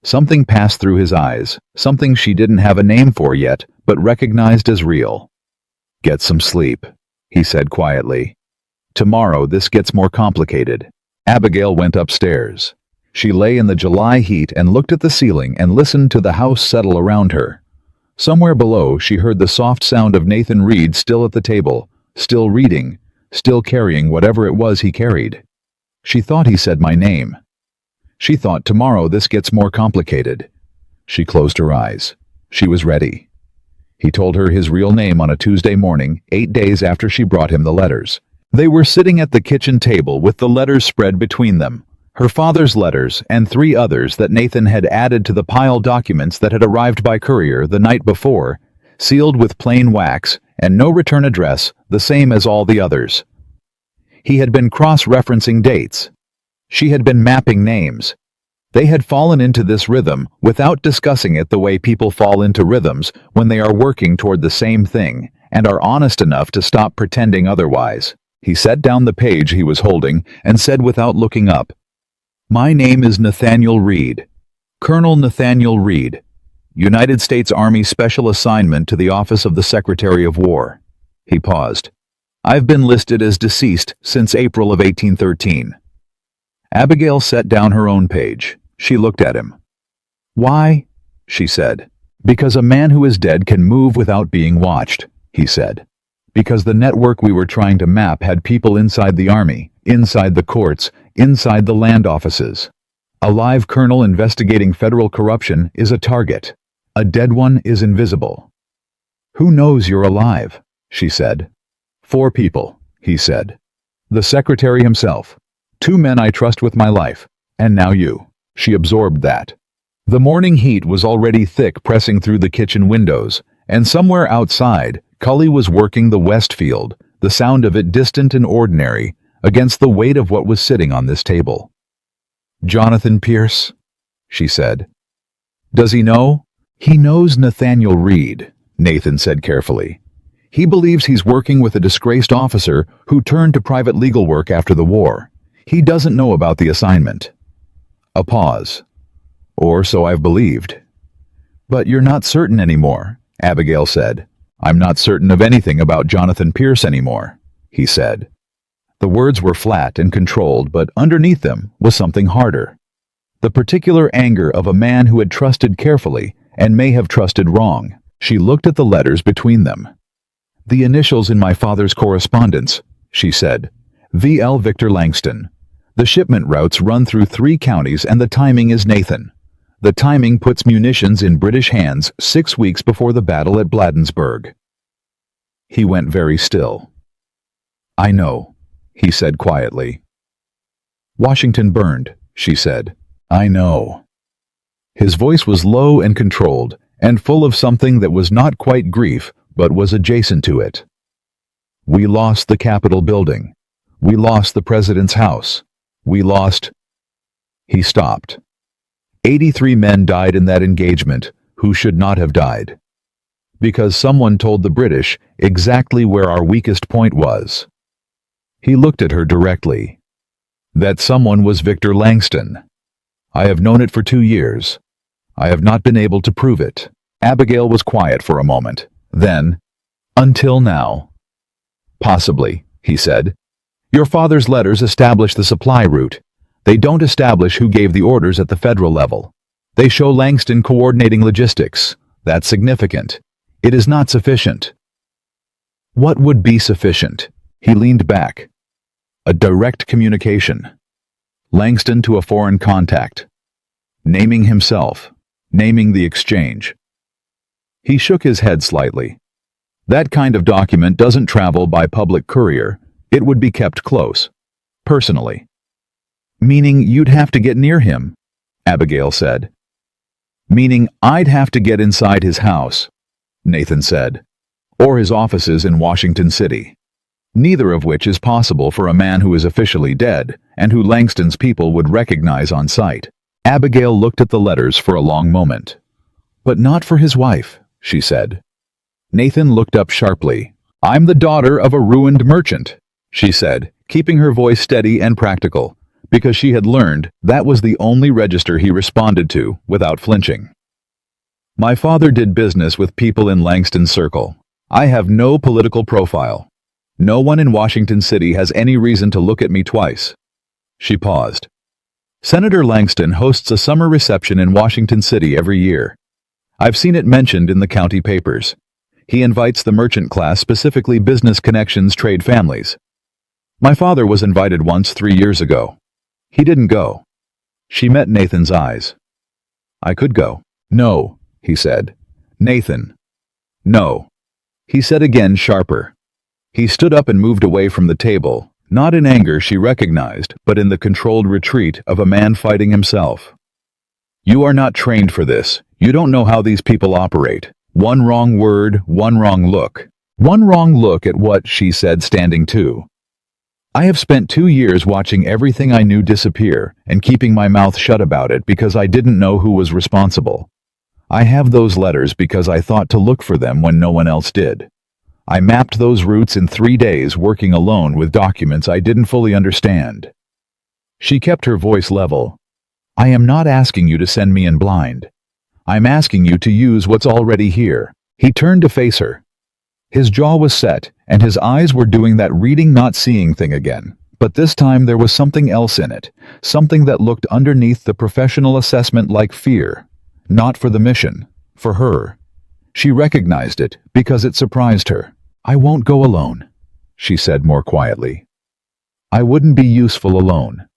A: Something passed through his eyes, something she didn't have a name for yet, but recognized as real. Get some sleep, he said quietly. Tomorrow this gets more complicated. Abigail went upstairs. She lay in the July heat and looked at the ceiling and listened to the house settle around her. Somewhere below, she heard the soft sound of Nathan Reed still at the table, still reading, still carrying whatever it was he carried. She thought he said my name. She thought tomorrow this gets more complicated. She closed her eyes. She was ready. He told her his real name on a Tuesday morning, 8 days after she brought him the letters. They were sitting at the kitchen table with the letters spread between them. Her father's letters and 3 others that Nathan had added to the pile documents that had arrived by courier the night before, sealed with plain wax and no return address, the same as all the others. He had been cross-referencing dates. She had been mapping names. They had fallen into this rhythm without discussing it the way people fall into rhythms when they are working toward the same thing and are honest enough to stop pretending otherwise. He set down the page he was holding and said without looking up, My name is Nathaniel Reed. Colonel Nathaniel Reed. United States Army Special Assignment to the Office of the Secretary of War. He paused. I've been listed as deceased since April of 1813. Abigail set down her own page. She looked at him. Why? She said. Because a man who is dead can move without being watched, he said. Because the network we were trying to map had people inside the army, inside the courts, inside the land offices. A live colonel investigating federal corruption is a target. A dead one is invisible. Who knows you're alive? She said. 4 people, he said. The secretary himself. 2 men I trust with my life. And now you. She absorbed that. The morning heat was already thick pressing through the kitchen windows, and somewhere outside, Cully was working the west field, the sound of it distant and ordinary, against the weight of what was sitting on this table. Jonathan Pierce, she said. Does he know? He knows Nathaniel Reed, Nathan said carefully. He believes he's working with a disgraced officer who turned to private legal work after the war. He doesn't know about the assignment. A pause. Or so I've believed. But you're not certain anymore, Abigail said. I'm not certain of anything about Jonathan Pierce anymore, he said. The words were flat and controlled, but underneath them was something harder. The particular anger of a man who had trusted carefully and may have trusted wrong. She looked at the letters between them. The initials in my father's correspondence, she said. V.L. Victor Langston. The shipment routes run through 3 counties and the timing is Nathan. The timing puts munitions in British hands 6 weeks before the battle at Bladensburg. He went very still. I know, he said quietly. Washington burned, she said. I know. His voice was low and controlled, and full of something that was not quite grief, but was adjacent to it. We lost the Capitol building. We lost the president's house. We lost... He stopped. 83 men died in that engagement who should not have died. Because someone told the British exactly where our weakest point was. He looked at her directly. That someone was Victor Langston. I have known it for 2 years. I have not been able to prove it. Abigail was quiet for a moment. Then, until now. Possibly, he said. Your father's letters establish the supply route. They don't establish who gave the orders at the federal level. They show Langston coordinating logistics. That's significant. It is not sufficient. What would be sufficient? He leaned back. A direct communication. Langston to a foreign contact. Naming himself. Naming the exchange. He shook his head slightly. That kind of document doesn't travel by public courier. It would be kept close. Personally. Meaning you'd have to get near him, Abigail said. Meaning I'd have to get inside his house, Nathan said. Or his offices in Washington City. Neither of which is possible for a man who is officially dead and who Langston's people would recognize on sight. Abigail looked at the letters for a long moment. But not for his wife, she said. Nathan looked up sharply. I'm the daughter of a ruined merchant, she said, keeping her voice steady and practical, because she had learned that was the only register he responded to without flinching. My father did business with people in Langston's circle. I have no political profile. No one in Washington City has any reason to look at me twice. She paused. Senator Langston hosts a summer reception in Washington City every year. I've seen it mentioned in the county papers. He invites the merchant class, specifically business connections, trade families. My father was invited once 3 years ago. He didn't go. She met Nathan's eyes. I could go. No, he said. Nathan. No. He said again, sharper. He stood up and moved away from the table, not in anger she recognized, but in the controlled retreat of a man fighting himself. You are not trained for this. You don't know how these people operate. One wrong word, one wrong look. One wrong look at what, she said, standing to. I have spent 2 years watching everything I knew disappear and keeping my mouth shut about it because I didn't know who was responsible. I have those letters because I thought to look for them when no one else did. I mapped those routes in 3 days, working alone with documents I didn't fully understand. She kept her voice level. I am not asking you to send me in blind. I'm asking you to use what's already here. He turned to face her. His jaw was set, and his eyes were doing that reading not seeing thing again. But this time there was something else in it, something that looked underneath the professional assessment like fear. Not for the mission, for her. She recognized it because it surprised her. I won't go alone, she said more quietly. I wouldn't be useful alone.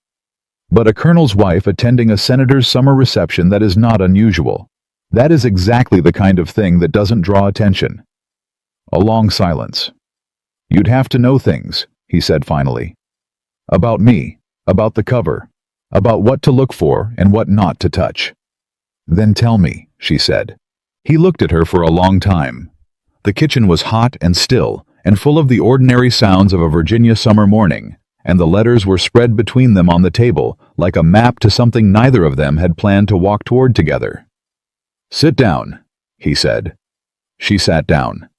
A: But a colonel's wife attending a senator's summer reception, that is not unusual. That is exactly the kind of thing that doesn't draw attention. A long silence. You'd have to know things, he said finally. About me, about the cover, about what to look for and what not to touch. Then tell me, she said. He looked at her for a long time. The kitchen was hot and still, and full of the ordinary sounds of a Virginia summer morning, and the letters were spread between them on the table like a map to something neither of them had planned to walk toward together. Sit down, he said. She sat down.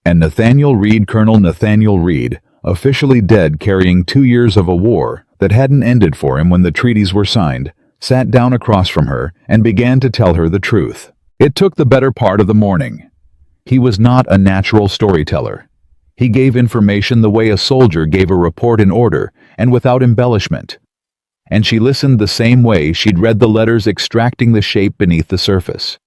A: And Nathaniel Reed, Colonel Nathaniel Reed, officially dead, carrying 2 years of a war that hadn't ended for him when the treaties were signed, sat down across from her, and began to tell her the truth. It took the better part of the morning. He was not a natural storyteller. He gave information the way a soldier gave a report in order, and without embellishment. And she listened the same way she'd read the letters extracting the shape beneath the surface.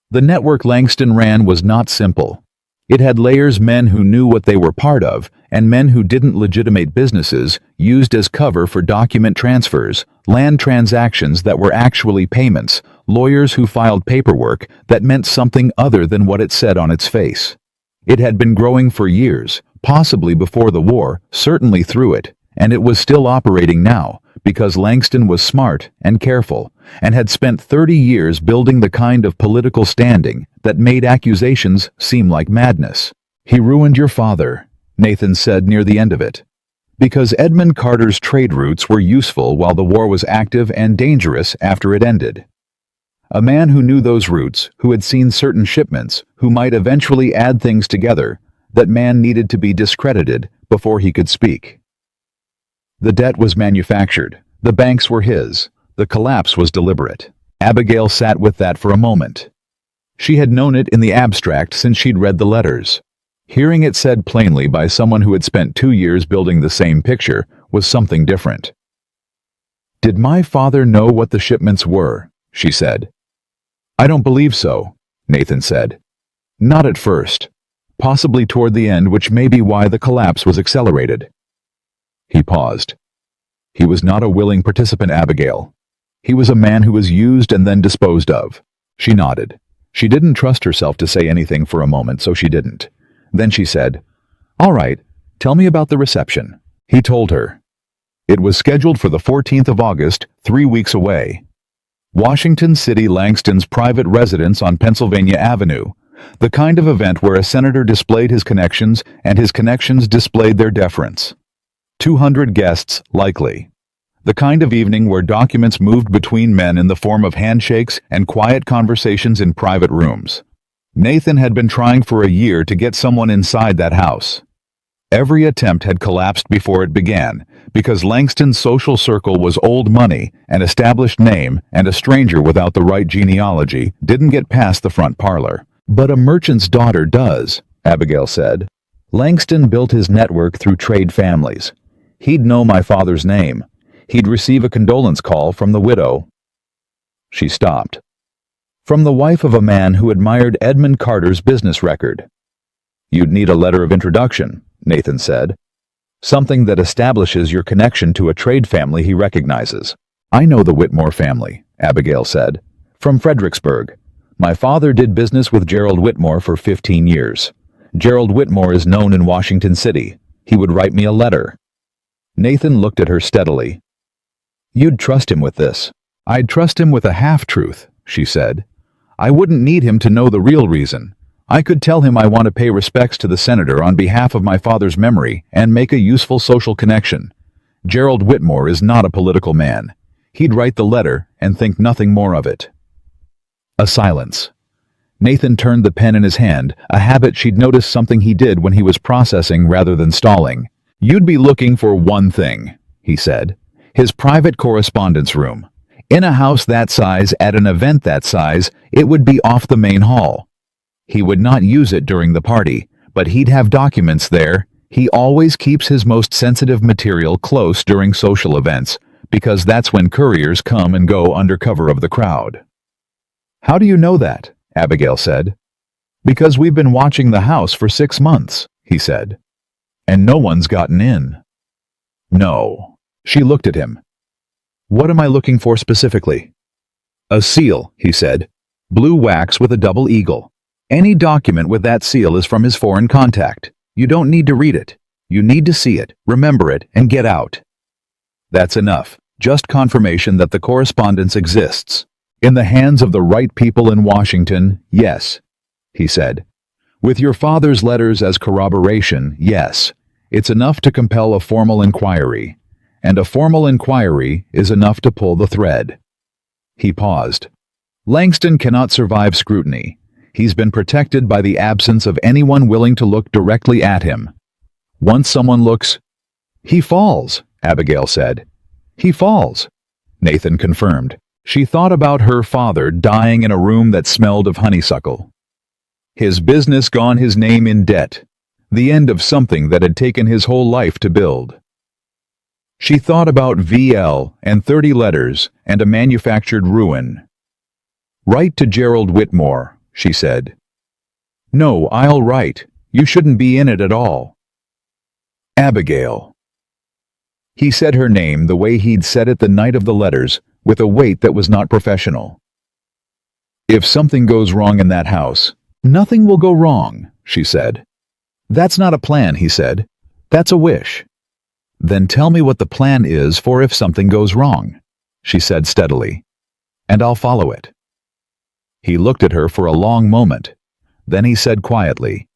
A: The network Langston ran was not simple. It had layers men who knew what they were part of, and men who didn't legitimate businesses used as cover for document transfers, land transactions that were actually payments, lawyers who filed paperwork that meant something other than what it said on its face. It had been growing for years, possibly before the war, certainly through it, and it was still operating now, because Langston was smart and careful, and had spent 30 years building the kind of political standing that made accusations seem like madness. "He ruined your father," Nathan said near the end of it. Because Edmund Carter's trade routes were useful while the war was active and dangerous after it ended. A man who knew those routes, who had seen certain shipments, who might eventually add things together, that man needed to be discredited before he could speak. The debt was manufactured. The banks were his. The collapse was deliberate. Abigail sat with that for a moment. She had known it in the abstract since she'd read the letters. Hearing it said plainly by someone who had spent 2 years building the same picture was something different. "Did my father know what the shipments were?" she said. "I don't believe so," Nathan said. "Not at first. Possibly toward the end, which may be why the collapse was accelerated." He paused. He was not a willing participant, Abigail. He was a man who was used and then disposed of. She nodded. She didn't trust herself to say anything for a moment, so she didn't. Then she said, "All right, tell me about the reception." He told her. It was scheduled for the 14th of August, 3 weeks away. Washington City, Langston's private residence on Pennsylvania Avenue, the kind of event where a senator displayed his connections and his connections displayed their deference. 200 guests, likely. The kind of evening where documents moved between men in the form of handshakes and quiet conversations in private rooms. Nathan had been trying for a year to get someone inside that house. Every attempt had collapsed before it began, because Langston's social circle was old money, an established name, and a stranger without the right genealogy didn't get past the front parlor. "But a merchant's daughter does," Abigail said. "Langston built his network through trade families. He'd know my father's name. He'd receive a condolence call from the widow." She stopped. "From the wife of a man who admired Edmund Carter's business record." "You'd need a letter of introduction," Nathan said. "Something that establishes your connection to a trade family he recognizes." "I know the Whitmore family," Abigail said. "From Fredericksburg. My father did business with Gerald Whitmore for 15 years. Gerald Whitmore is known in Washington City. He would write me a letter." Nathan looked at her steadily. "You'd trust him with this." "I'd trust him with a half-truth," she said. "I wouldn't need him to know the real reason. I could tell him I want to pay respects to the senator on behalf of my father's memory and make a useful social connection. Gerald Whitmore is not a political man. He'd write the letter and think nothing more of it." A silence. Nathan turned the pen in his hand, a habit she'd noticed something he did when he was processing rather than stalling. "You'd be looking for one thing," he said. "His private correspondence room. In a house that size, at an event that size, it would be off the main hall. He would not use it during the party, but he'd have documents there. He always keeps his most sensitive material close during social events, because that's when couriers come and go under cover of the crowd." "How do you know that?" Abigail said. "Because we've been watching the house for 6 months," he said. "And no one's gotten in." "No." She looked at him. "What am I looking for specifically?" "A seal," he said. "Blue wax with a double eagle. Any document with that seal is from his foreign contact. You don't need to read it. You need to see it, remember it, and get out. That's enough. Just confirmation that the correspondence exists. In the hands of the right people in Washington, yes," he said. "With your father's letters as corroboration, yes. It's enough to compel a formal inquiry. And a formal inquiry is enough to pull the thread." He paused. "Langston cannot survive scrutiny. He's been protected by the absence of anyone willing to look directly at him. Once someone looks—" "He falls," Abigail said. "He falls." Nathan confirmed. She thought about her father dying in a room that smelled of honeysuckle. His business gone, his name in debt. The end of something that had taken his whole life to build. She thought about VL and 30 letters and a manufactured ruin. "Write to Gerald Whitmore," she said. "No, I'll write. You shouldn't be in it at all." "Abigail." He said her name the way he'd said it the night of the letters, with a weight that was not professional. "If something goes wrong in that house, nothing will go wrong," she said. "That's not a plan," he said. "That's a wish." "Then tell me what the plan is for if something goes wrong," she said steadily, "and I'll follow it." He looked at her for a long moment. Then he said quietly,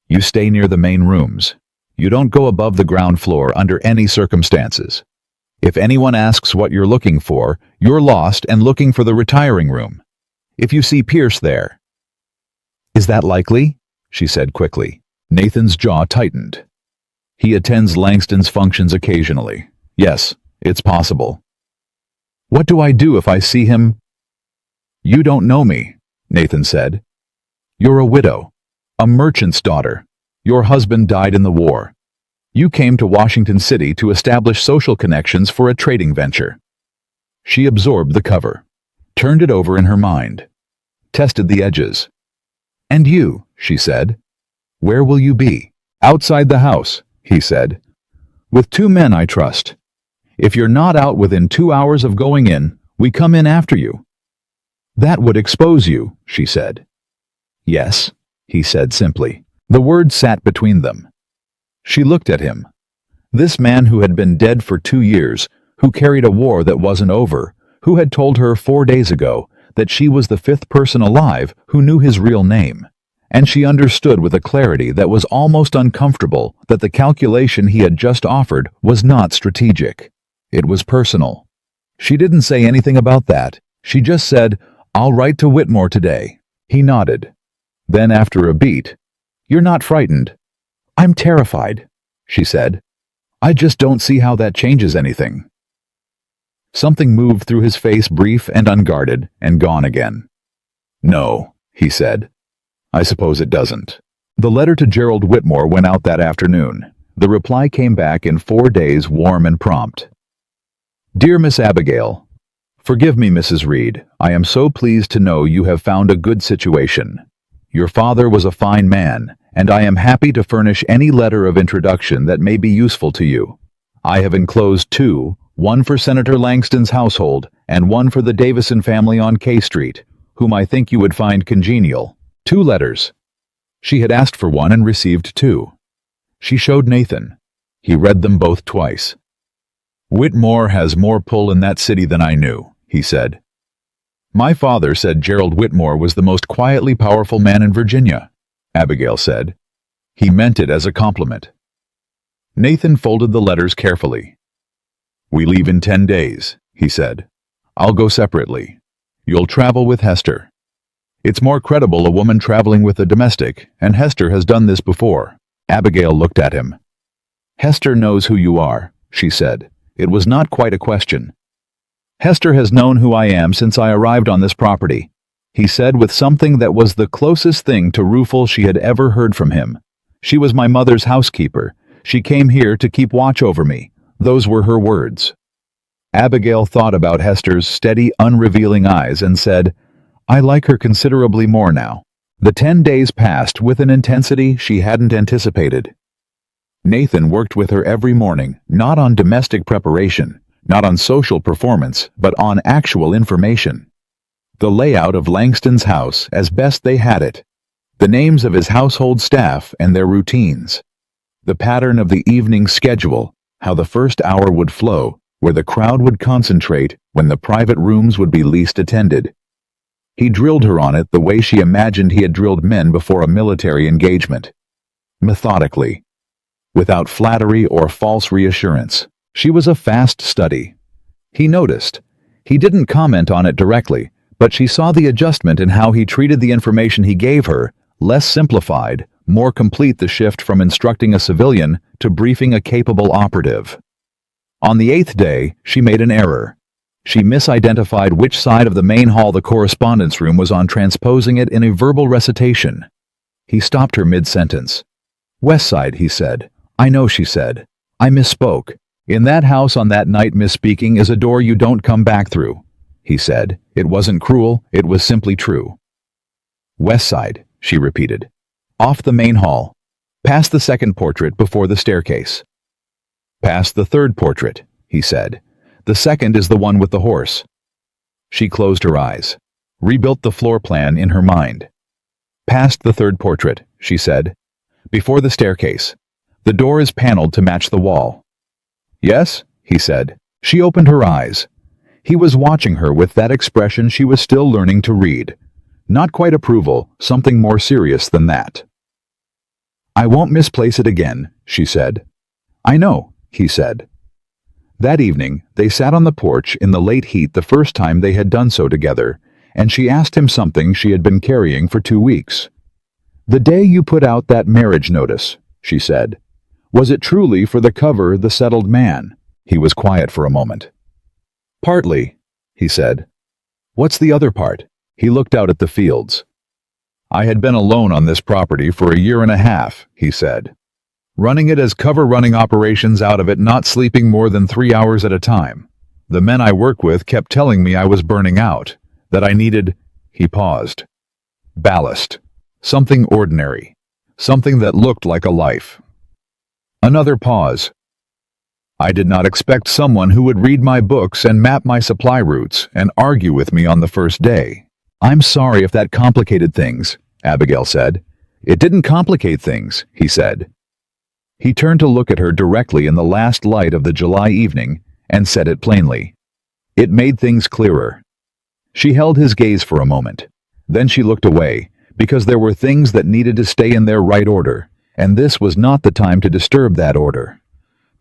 A: "You stay near the main rooms. You don't go above the ground floor under any circumstances. If anyone asks what you're looking for, you're lost and looking for the retiring room. If you see Pierce there." "Is that likely?" she said quickly. Nathan's jaw tightened. "He attends Langston's functions occasionally. Yes, it's possible." "What do I do if I see him?" "You don't know me," Nathan said. "You're a widow, a merchant's daughter. Your husband died in the war. You came to Washington City to establish social connections for a trading venture." She absorbed the cover, turned it over in her mind, tested the edges. "And you," she said. "Where will you be?" "Outside the house," he said. "With 2 men I trust. If you're not out within 2 hours of going in, we come in after you." "That would expose you," she said. "Yes," he said simply. The word sat between them. She looked at him. This man who had been dead for 2 years, who carried a war that wasn't over, who had told her 4 days ago that she was the 5th person alive who knew his real name. And she understood with a clarity that was almost uncomfortable that the calculation he had just offered was not strategic. It was personal. She didn't say anything about that. She just said, "I'll write to Whitmore today." He nodded. Then after a beat, "You're not frightened?" "I'm terrified," she said. "I just don't see how that changes anything." Something moved through his face, brief and unguarded, and gone again. "No," he said. "I suppose it doesn't." The letter to Gerald Whitmore went out that afternoon. The reply came back in 4 days, warm and prompt. "Dear Miss Abigail, forgive me, Mrs. Reed. I am so pleased to know you have found a good situation. Your father was a fine man, and I am happy to furnish any letter of introduction that may be useful to you. I have enclosed 2, one for Senator Langston's household and one for the Davison family on K Street, whom I think you would find congenial. 2 letters." She had asked for one and received 2. She showed Nathan. He read them both twice. "Whitmore has more pull in that city than I knew," he said. "My father said Gerald Whitmore was the most quietly powerful man in Virginia," Abigail said. "He meant it as a compliment." Nathan folded the letters carefully. "We leave in 10 days, he said. "I'll go separately. You'll travel with Hester. It's more credible a woman traveling with a domestic, and Hester has done this before." Abigail looked at him. "Hester knows who you are," she said. It was not quite a question. "Hester has known who I am since I arrived on this property," he said with something that was the closest thing to rueful she had ever heard from him. "She was my mother's housekeeper. She came here to keep watch over me." Those were her words. Abigail thought about Hester's steady, unrevealing eyes and said, "I like her considerably more now." The 10 days passed with an intensity she hadn't anticipated. Nathan worked with her every morning, not on domestic preparation, not on social performance, but on actual information. The layout of Langston's house as best they had it, the names of his household staff and their routines, the pattern of the evening schedule, how the first hour would flow, where the crowd would concentrate, when the private rooms would be least attended. He drilled her on it the way she imagined he had drilled men before a military engagement. Methodically, without flattery or false reassurance. She was a fast study. He noticed. He didn't comment on it directly, but she saw the adjustment in how he treated the information he gave her, less simplified, more complete, the shift from instructing a civilian to briefing a capable operative. On the 8th day, she made an error. She misidentified which side of the main hall the correspondence room was on, transposing it in a verbal recitation. He stopped her mid-sentence. "West side," he said. "I know," she said. "I misspoke. In that house on that night, misspeaking is a door you don't come back through," he said. It wasn't cruel, it was simply true. "West side," she repeated. "Off the main hall. Past the second portrait before the staircase." "Past the third portrait," he said. "The second is the one with the horse." She closed her eyes, rebuilt the floor plan in her mind. "Past the third portrait," she said. "Before the staircase. The door is paneled to match the wall." "Yes," he said. She opened her eyes. He was watching her with that expression she was still learning to read. Not quite approval, something more serious than that. "I won't misplace it again," she said. "I know," he said. That evening, they sat on the porch in the late heat, the first time they had done so together, and she asked him something she had been carrying for 2 weeks. "The day you put out that marriage notice," she said, "was it truly for the cover, the settled man?" He was quiet for a moment. "Partly," he said. "What's the other part?" He looked out at the fields. "I had been alone on this property for 1.5 years," he said. "Running it as cover, running operations out of it, not sleeping more than 3 hours at a time. The men I work with kept telling me I was burning out, that I needed," he paused, "ballast. Something ordinary. Something that looked like a life." Another pause. "I did not expect someone who would read my books and map my supply routes and argue with me on the first day." "I'm sorry if that complicated things," Abigail said. "It didn't complicate things," he said. He turned to look at her directly in the last light of the July evening and said it plainly. It made things clearer. She held his gaze for a moment. Then she looked away, because there were things that needed to stay in their right order, and this was not the time to disturb that order.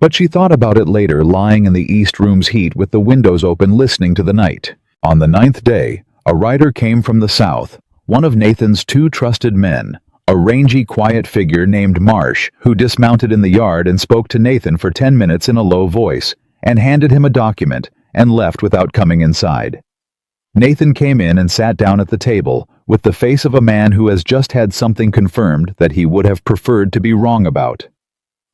A: But she thought about it later, lying in the East Room's heat with the windows open, listening to the night. On the 9th day, a rider came from the south, one of Nathan's 2 trusted men, a rangy, quiet figure named Marsh, who dismounted in the yard and spoke to Nathan for 10 minutes in a low voice, and handed him a document, and left without coming inside. Nathan came in and sat down at the table, with the face of a man who has just had something confirmed that he would have preferred to be wrong about.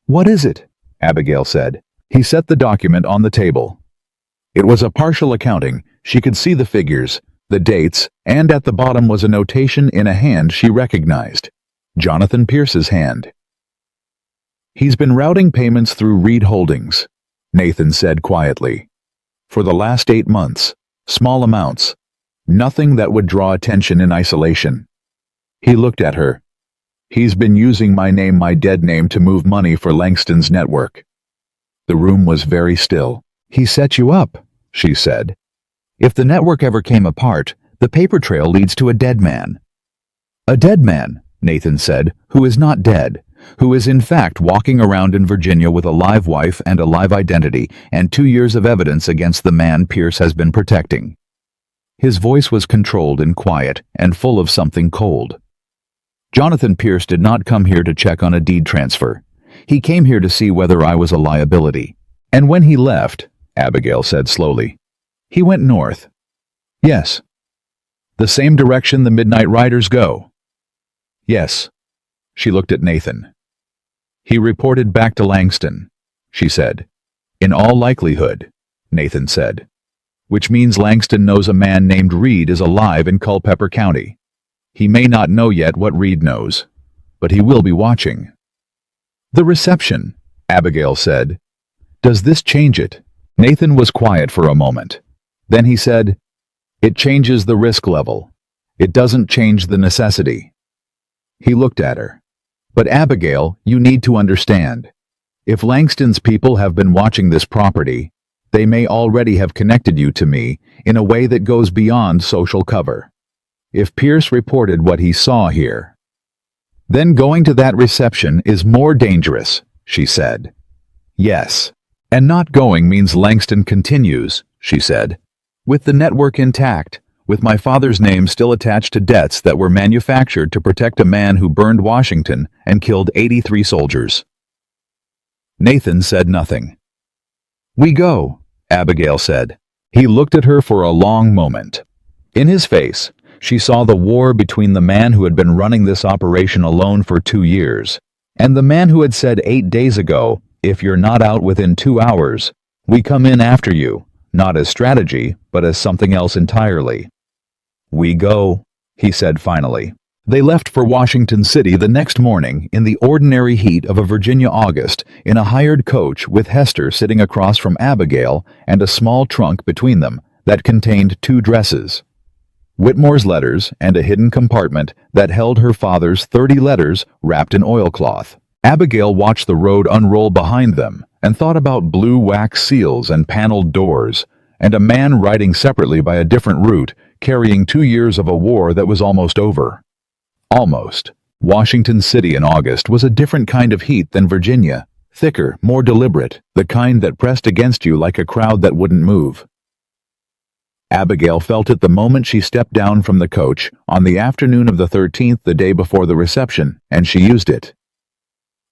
A: "What is it?" Abigail said. He set the document on the table. It was a partial accounting. She could see the figures, the dates, and at the bottom was a notation in a hand she recognized. Jonathan Pierce's hand. "He's been routing payments through Reed Holdings," Nathan said quietly. "For the last 8 months. Small amounts. Nothing that would draw attention in isolation." He looked at her. "He's been using my name, my dead name, to move money for Langston's network." The room was very still. "He set you up," she said. "If the network ever came apart, the paper trail leads to a dead man." "A dead man," Nathan said, "who is not dead, who is in fact walking around in Virginia with a live wife and a live identity and 2 years of evidence against the man Pierce has been protecting." His voice was controlled and quiet and full of something cold. "Jonathan Pierce did not come here to check on a deed transfer. He came here to see whether I was a liability. And when he left," Abigail said slowly, "he went north." "Yes." "The same direction the midnight riders go?" "Yes." She looked at Nathan. "He reported back to Langston," she said. "In all likelihood," Nathan said. "Which means Langston knows a man named Reed is alive in Culpeper County. He may not know yet what Reed knows, but he will be watching." "The reception," Abigail said. "Does this change it?" Nathan was quiet for a moment. Then he said, "It changes the risk level. It doesn't change the necessity." He looked at her. "But Abigail, you need to understand. If Langston's people have been watching this property, they may already have connected you to me in a way that goes beyond social cover. If Pierce reported what he saw here, then going to that reception is more dangerous," she said. "Yes. And not going means Langston continues," she said. "With the network intact, with my father's name still attached to debts that were manufactured to protect a man who burned Washington and killed 83 soldiers." Nathan said nothing. "We go," Abigail said. He looked at her for a long moment. In his face, she saw the war between the man who had been running this operation alone for 2 years, and the man who had said 8 days ago, "If you're not out within 2 hours, we come in after you," not as strategy, but as something else entirely. "We go," he said finally. They left for Washington City the next morning in the ordinary heat of a Virginia August in a hired coach with Hester sitting across from Abigail and a small trunk between them that contained 2 dresses, Whitmore's letters, and a hidden compartment that held her father's 30 letters wrapped in oilcloth. Abigail watched the road unroll behind them and thought about blue wax seals and paneled doors, and a man riding separately by a different route, carrying 2 years of a war that was almost over. Almost. Washington City in August was a different kind of heat than Virginia, thicker, more deliberate, the kind that pressed against you like a crowd that wouldn't move. Abigail felt it the moment she stepped down from the coach on the afternoon of the 13th, the day before the reception, and she used it.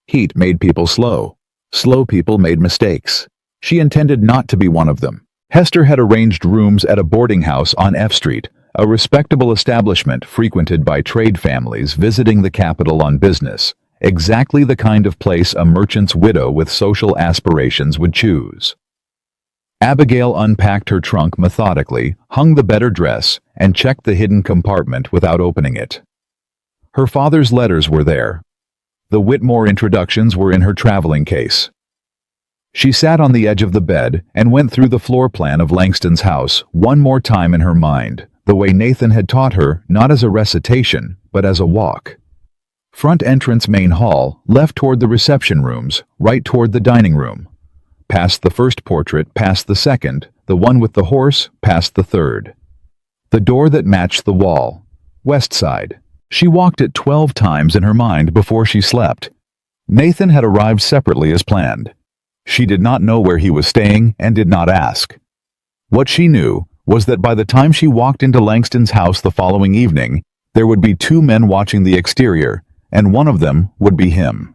A: Heat made people slow. Slow people made mistakes. She intended not to be one of them. Hester had arranged rooms at a boarding house on F Street, a respectable establishment frequented by trade families visiting the capital on business, exactly the kind of place a merchant's widow with social aspirations would choose. Abigail unpacked her trunk methodically, hung the better dress, and checked the hidden compartment without opening it. Her father's letters were there. The Whitmore introductions were in her traveling case. She sat on the edge of the bed and went through the floor plan of Langston's house one more time in her mind, the way Nathan had taught her, not as a recitation, but as a walk. Front entrance main hall, left toward the reception rooms, right toward the dining room. Past the first portrait, past the second, the one with the horse, past the third. The door that matched the wall. West side. She walked it 12 times in her mind before she slept. Nathan had arrived separately as planned. She did not know where he was staying and did not ask. What she knew was that by the time she walked into Langston's house the following evening, there would be 2 men watching the exterior, and one of them would be him.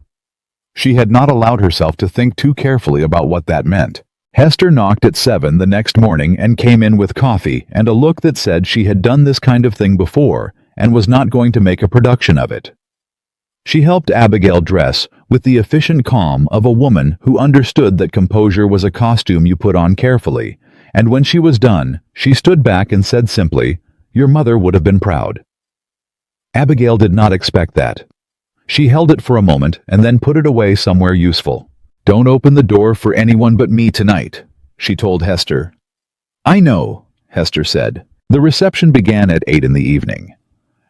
A: She had not allowed herself to think too carefully about what that meant. Hester knocked at 7 the next morning and came in with coffee and a look that said she had done this kind of thing before and was not going to make a production of it. She helped Abigail dress with the efficient calm of a woman who understood that composure was a costume you put on carefully, and when she was done, she stood back and said simply, "Your mother would have been proud." Abigail did not expect that. She held it for a moment and then put it away somewhere useful. "Don't open the door for anyone but me tonight," she told Hester. "I know," Hester said. The reception began at 8 in the evening.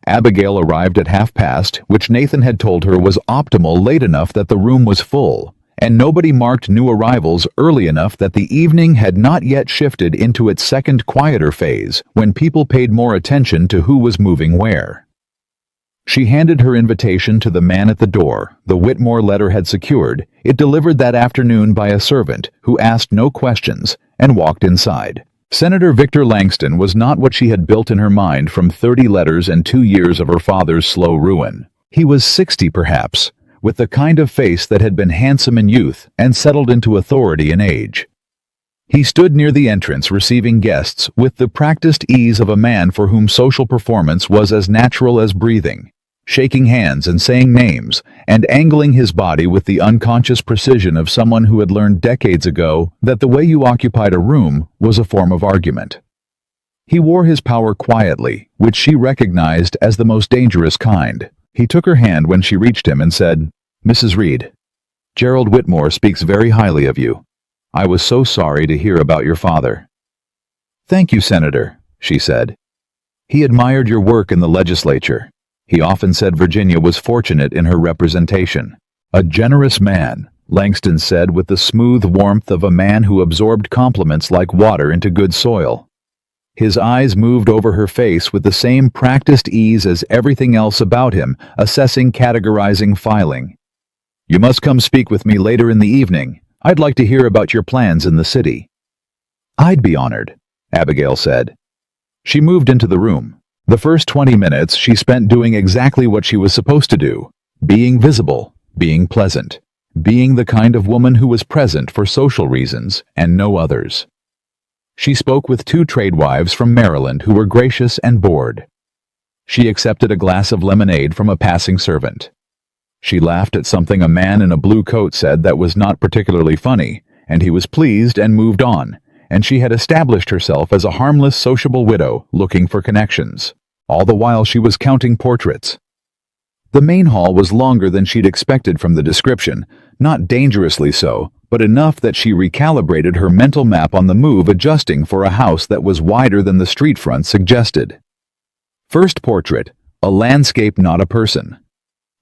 A: Abigail arrived at past, which Nathan had told her was optimal, late enough that the room was full, and nobody marked new arrivals early enough that the evening had not yet shifted into its second quieter phase, when people paid more attention to who was moving where. She handed her invitation to the man at the door the Whitmore letter had secured, it delivered that afternoon by a servant who asked no questions, and walked inside. Senator Victor Langston was not what she had built in her mind from 30 letters and 2 years of her father's slow ruin. He was 60 perhaps, with the kind of face that had been handsome in youth and settled into authority in age. He stood near the entrance receiving guests with the practiced ease of a man for whom social performance was as natural as breathing, shaking hands and saying names, and angling his body with the unconscious precision of someone who had learned decades ago that the way you occupied a room was a form of argument. He wore his power quietly, which she recognized as the most dangerous kind. He took her hand when she reached him and said, "Mrs. Reed, Gerald Whitmore speaks very highly of you. I was so sorry to hear about your father." "Thank you, Senator," she said. "He admired your work in the legislature. He often said Virginia was fortunate in her representation." "A generous man," Langston said with the smooth warmth of a man who absorbed compliments like water into good soil. His eyes moved over her face with the same practiced ease as everything else about him, assessing, categorizing, filing. "You must come speak with me later in the evening. I'd like to hear about your plans in the city." "I'd be honored," Abigail said. She moved into the room. The first 20 minutes she spent doing exactly what she was supposed to do, being visible, being pleasant, being the kind of woman who was present for social reasons and no others. She spoke with two tradewives from Maryland who were gracious and bored. She accepted a glass of lemonade from a passing servant. She laughed at something a man in a blue coat said that was not particularly funny, and he was pleased and moved on, and she had established herself as a harmless, sociable widow looking for connections. All the while she was counting portraits. The main hall was longer than she'd expected from the description, not dangerously so, but enough that she recalibrated her mental map on the move, adjusting for a house that was wider than the street front suggested. First portrait, a landscape, not a person.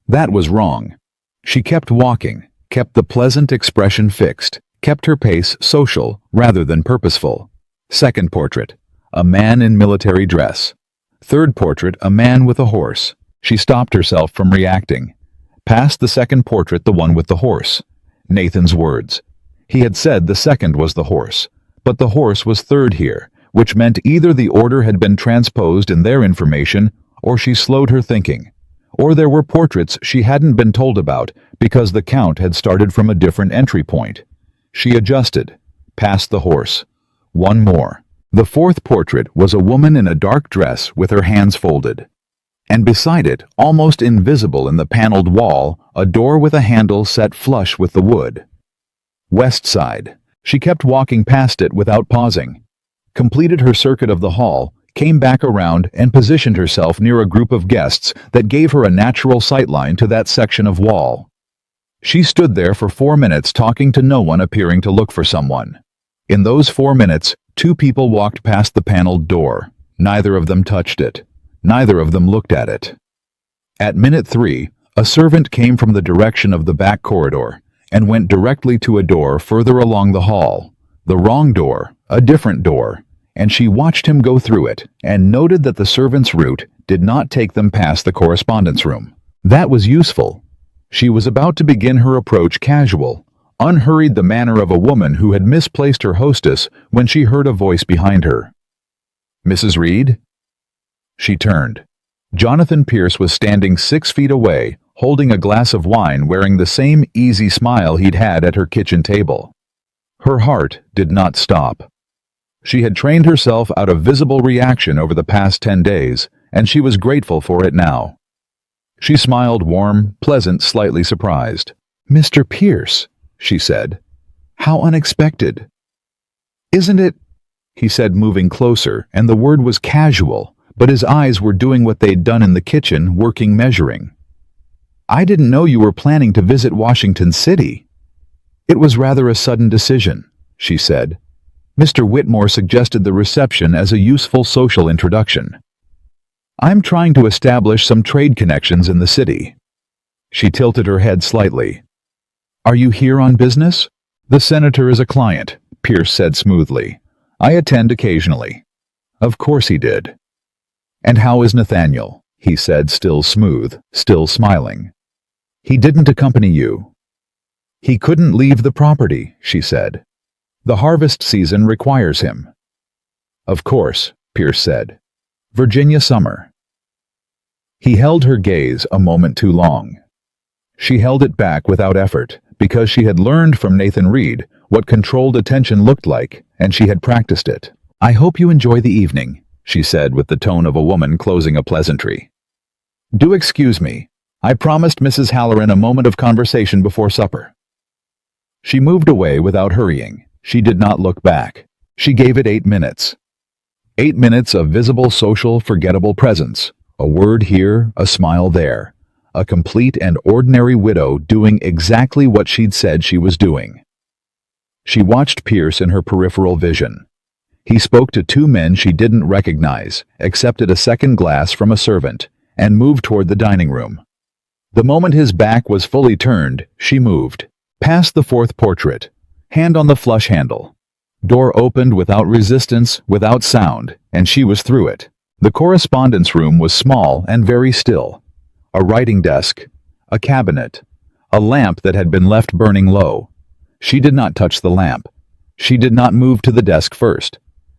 A: That was wrong. She kept walking, kept the pleasant expression fixed, kept her pace social rather than purposeful. Second portrait, a man in military dress. Third portrait, a man with a horse. She stopped herself from reacting. Past the second portrait, the one with the horse. Nathan's words. He had said the second was the horse, but the horse was third here, which meant either the order had been transposed in their information, or she slowed her thinking. Or there were portraits she hadn't been told about because the count had started from a different entry point. She adjusted. Past the horse. One more. The fourth portrait was a woman in a dark dress with her hands folded. And beside it, almost invisible in the paneled wall, a door with a handle set flush with the wood. West side. She kept walking past it without pausing. Completed her circuit of the hall, came back around and positioned herself near a group of guests that gave her a natural sightline to that section of wall. She stood there for 4 minutes talking to no one, appearing to look for someone. In those 4 minutes, two people walked past the paneled door. Neither of them touched it. Neither of them looked at it. At minute 3, a servant came from the direction of the back corridor and went directly to a door further along the hall. The wrong door, a different door, and she watched him go through it and noted that the servant's route did not take them past the correspondence room. That was useful. She was about to begin her approach casual, unhurried, the manner of a woman who had misplaced her hostess, when she heard a voice behind her. "Mrs. Reed?" She turned. Jonathan Pierce was standing 6 feet away, holding a glass of wine, wearing the same easy smile he'd had at her kitchen table. Her heart did not stop. She had trained herself out of visible reaction over the past 10 days, and she was grateful for it now. She smiled, warm, pleasant, slightly surprised. "Mr. Pierce," she said. "How unexpected." "Isn't it?" he said, moving closer, and the word was casual, but his eyes were doing what they'd done in the kitchen, working, measuring. "I didn't know you were planning to visit Washington City." "It was rather a sudden decision," she said. "Mr. Whitmore suggested the reception as a useful social introduction. I'm trying to establish some trade connections in the city." She tilted her head slightly. "Are you here on business?" "The senator is a client," Pierce said smoothly. "I attend occasionally." Of course he did. "And how is Nathaniel?" he said, still smooth, still smiling. "He didn't accompany you." "He couldn't leave the property," she said. "The harvest season requires him." "Of course," Pierce said. "Virginia summer." He held her gaze a moment too long. She held it back without effort, because she had learned from Nathan Reed what controlled attention looked like, and she had practiced it. "I hope you enjoy the evening," she said with the tone of a woman closing a pleasantry. "Do excuse me. I promised Mrs. Halloran a moment of conversation before supper." She moved away without hurrying. She did not look back. She gave it 8 minutes. 8 minutes of visible, social, forgettable presence. A word here, a smile there. A complete and ordinary widow doing exactly what she'd said she was doing. She watched Pierce in her peripheral vision. He spoke to 2 men she didn't recognize, accepted a second glass from a servant, and moved toward the dining room. The moment his back was fully turned, she moved. Past the fourth portrait. Hand on the flush handle. Door opened without resistance, without sound, and she was through it. The correspondence room was small and very still. A writing desk, a cabinet, a lamp that had been left burning low. She did not touch the lamp. She did not move to the desk first.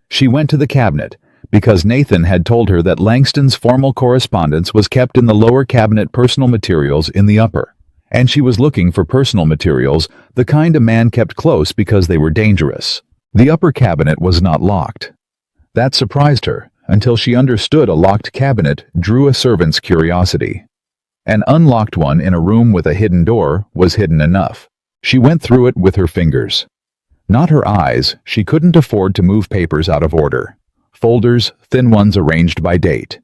A: She went to the cabinet, because Nathan had told her that Langston's formal correspondence was kept in the lower cabinet, personal materials in the upper. And she was looking for personal materials, the kind a man kept close because they were dangerous. The upper cabinet was not locked. That surprised her, until she understood a locked cabinet drew a servant's curiosity. An unlocked one in a room with a hidden door was hidden enough. She went through it with her fingers. Not her eyes, she couldn't afford to move papers out of order. Folders, thin ones arranged by date.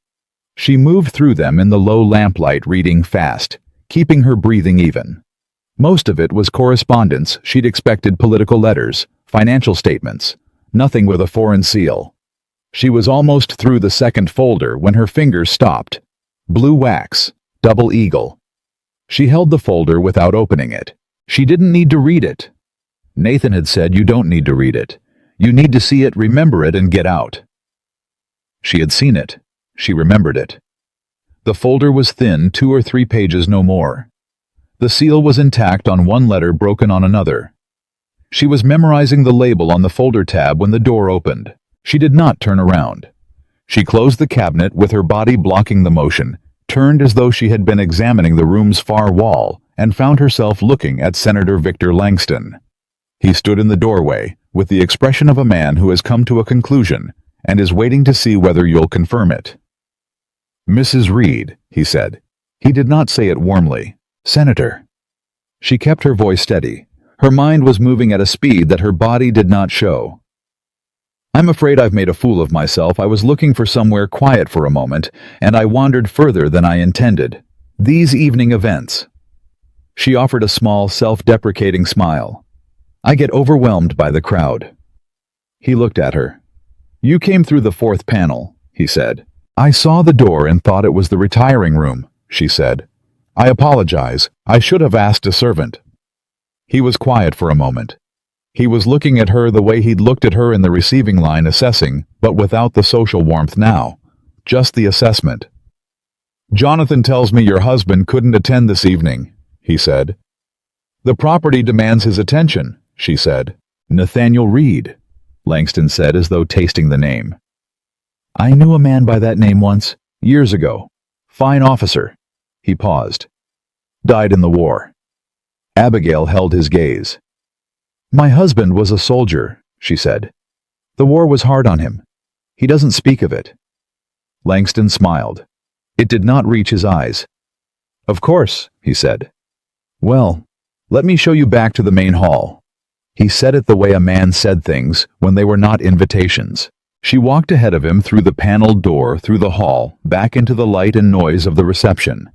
A: She moved through them in the low lamplight, reading fast, keeping her breathing even. Most of it was correspondence. She'd expected political letters, financial statements, nothing with a foreign seal. She was almost through the second folder when her fingers stopped. Blue wax, double eagle. She held the folder without opening it. She didn't need to read it. Nathan had said, "You don't need to read it. You need to see it, remember it, and get out." She had seen it. She remembered it. The folder was thin, 2 or 3 pages, no more. The seal was intact on one letter, broken on another. She was memorizing the label on the folder tab when the door opened. She did not turn around. She closed the cabinet with her body blocking the motion, turned as though she had been examining the room's far wall, and found herself looking at Senator Victor Langston. He stood in the doorway, with the expression of a man who has come to a conclusion and is waiting to see whether you'll confirm it. "Mrs. Reed," he said. He did not say it warmly. "Senator." She kept her voice steady. Her mind was moving at a speed that her body did not show. "I'm afraid I've made a fool of myself. I was looking for somewhere quiet for a moment, and I wandered further than I intended. These evening events." She offered a small, self-deprecating smile. "I get overwhelmed by the crowd." He looked at her. "You came through the 4th panel," he said. "I saw the door and thought it was the retiring room," she said. "I apologize. I should have asked a servant." He was quiet for a moment. He was looking at her the way he'd looked at her in the receiving line, assessing, but without the social warmth now. Just the assessment. "Jonathan tells me your husband couldn't attend this evening," he said. "The property demands his attention," she said. "Nathaniel Reed," Langston said, as though tasting the name. "I knew a man by that name once, years ago. Fine officer." He paused. "Died in the war." Abigail held his gaze. "My husband was a soldier," she said. "The war was hard on him. He doesn't speak of it." Langston smiled. It did not reach his eyes. "Of course," he said. "Well, let me show you back to the main hall." He said it the way a man said things when they were not invitations. She walked ahead of him through the paneled door, through the hall, back into the light and noise of the reception.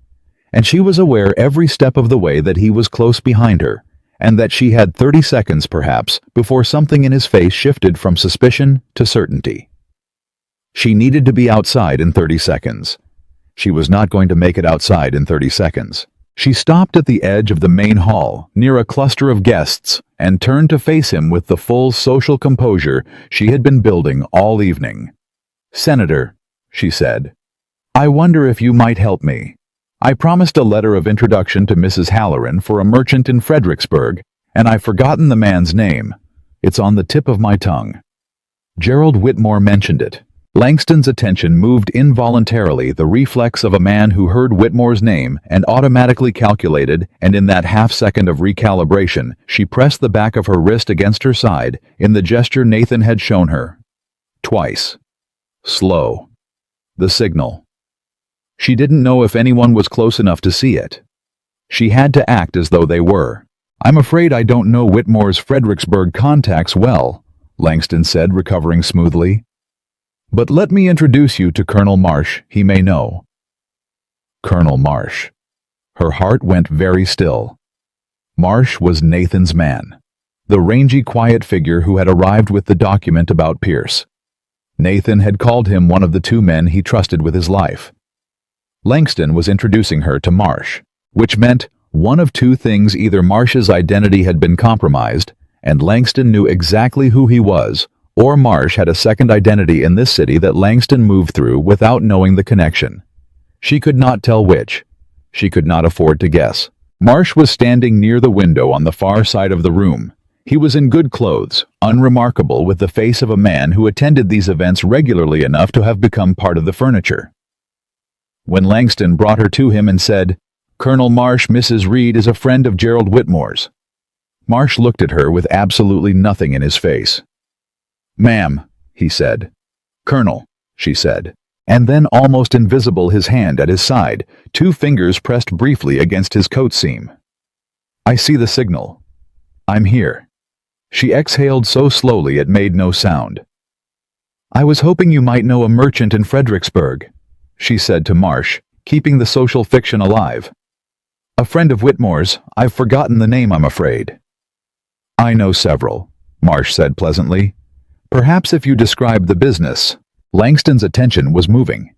A: And she was aware every step of the way that he was close behind her, and that she had 30 seconds, perhaps, before something in his face shifted from suspicion to certainty. She needed to be outside in 30 seconds. She was not going to make it outside in 30 seconds. She stopped at the edge of the main hall, near a cluster of guests, and turned to face him with the full social composure she had been building all evening. "Senator," she said, "I wonder if you might help me. I promised a letter of introduction to Mrs. Halloran for a merchant in Fredericksburg, and I've forgotten the man's name. It's on the tip of my tongue." Gerald Whitmore mentioned it. Langston's attention moved involuntarily, the reflex of a man who heard Whitmore's name and automatically calculated, and in that half-second of recalibration, she pressed the back of her wrist against her side in the gesture Nathan had shown her. Twice. Slow. The signal. She didn't know if anyone was close enough to see it. She had to act as though they were. "I'm afraid I don't know Whitmore's Fredericksburg contacts well," Langston said, recovering smoothly. "But let me introduce you to Colonel Marsh, he may know." Colonel Marsh. Her heart went very still. Marsh was Nathan's man. The rangy, quiet figure who had arrived with the document about Pierce. Nathan had called him one of the 2 men he trusted with his life. Langston was introducing her to Marsh, which meant one of 2 things: either Marsh's identity had been compromised, and Langston knew exactly who he was, or Marsh had a second identity in this city that Langston moved through without knowing the connection. She could not tell which. She could not afford to guess. Marsh was standing near the window on the far side of the room. He was in good clothes, unremarkable, with the face of a man who attended these events regularly enough to have become part of the furniture. When Langston brought her to him and said, "Colonel Marsh, Mrs. Reed is a friend of Gerald Whitmore's," Marsh looked at her with absolutely nothing in his face. "Ma'am," he said. "Colonel," she said. And then, almost invisible, his hand at his side, 2 fingers pressed briefly against his coat seam. "I see the signal. I'm here." She exhaled so slowly it made no sound. "I was hoping you might know a merchant in Fredericksburg," she said to Marsh, keeping the social fiction alive. "A friend of Whitmore's. I've forgotten the name, I'm afraid." "I know several," Marsh said pleasantly. "Perhaps if you describe the business." Langston's attention was moving.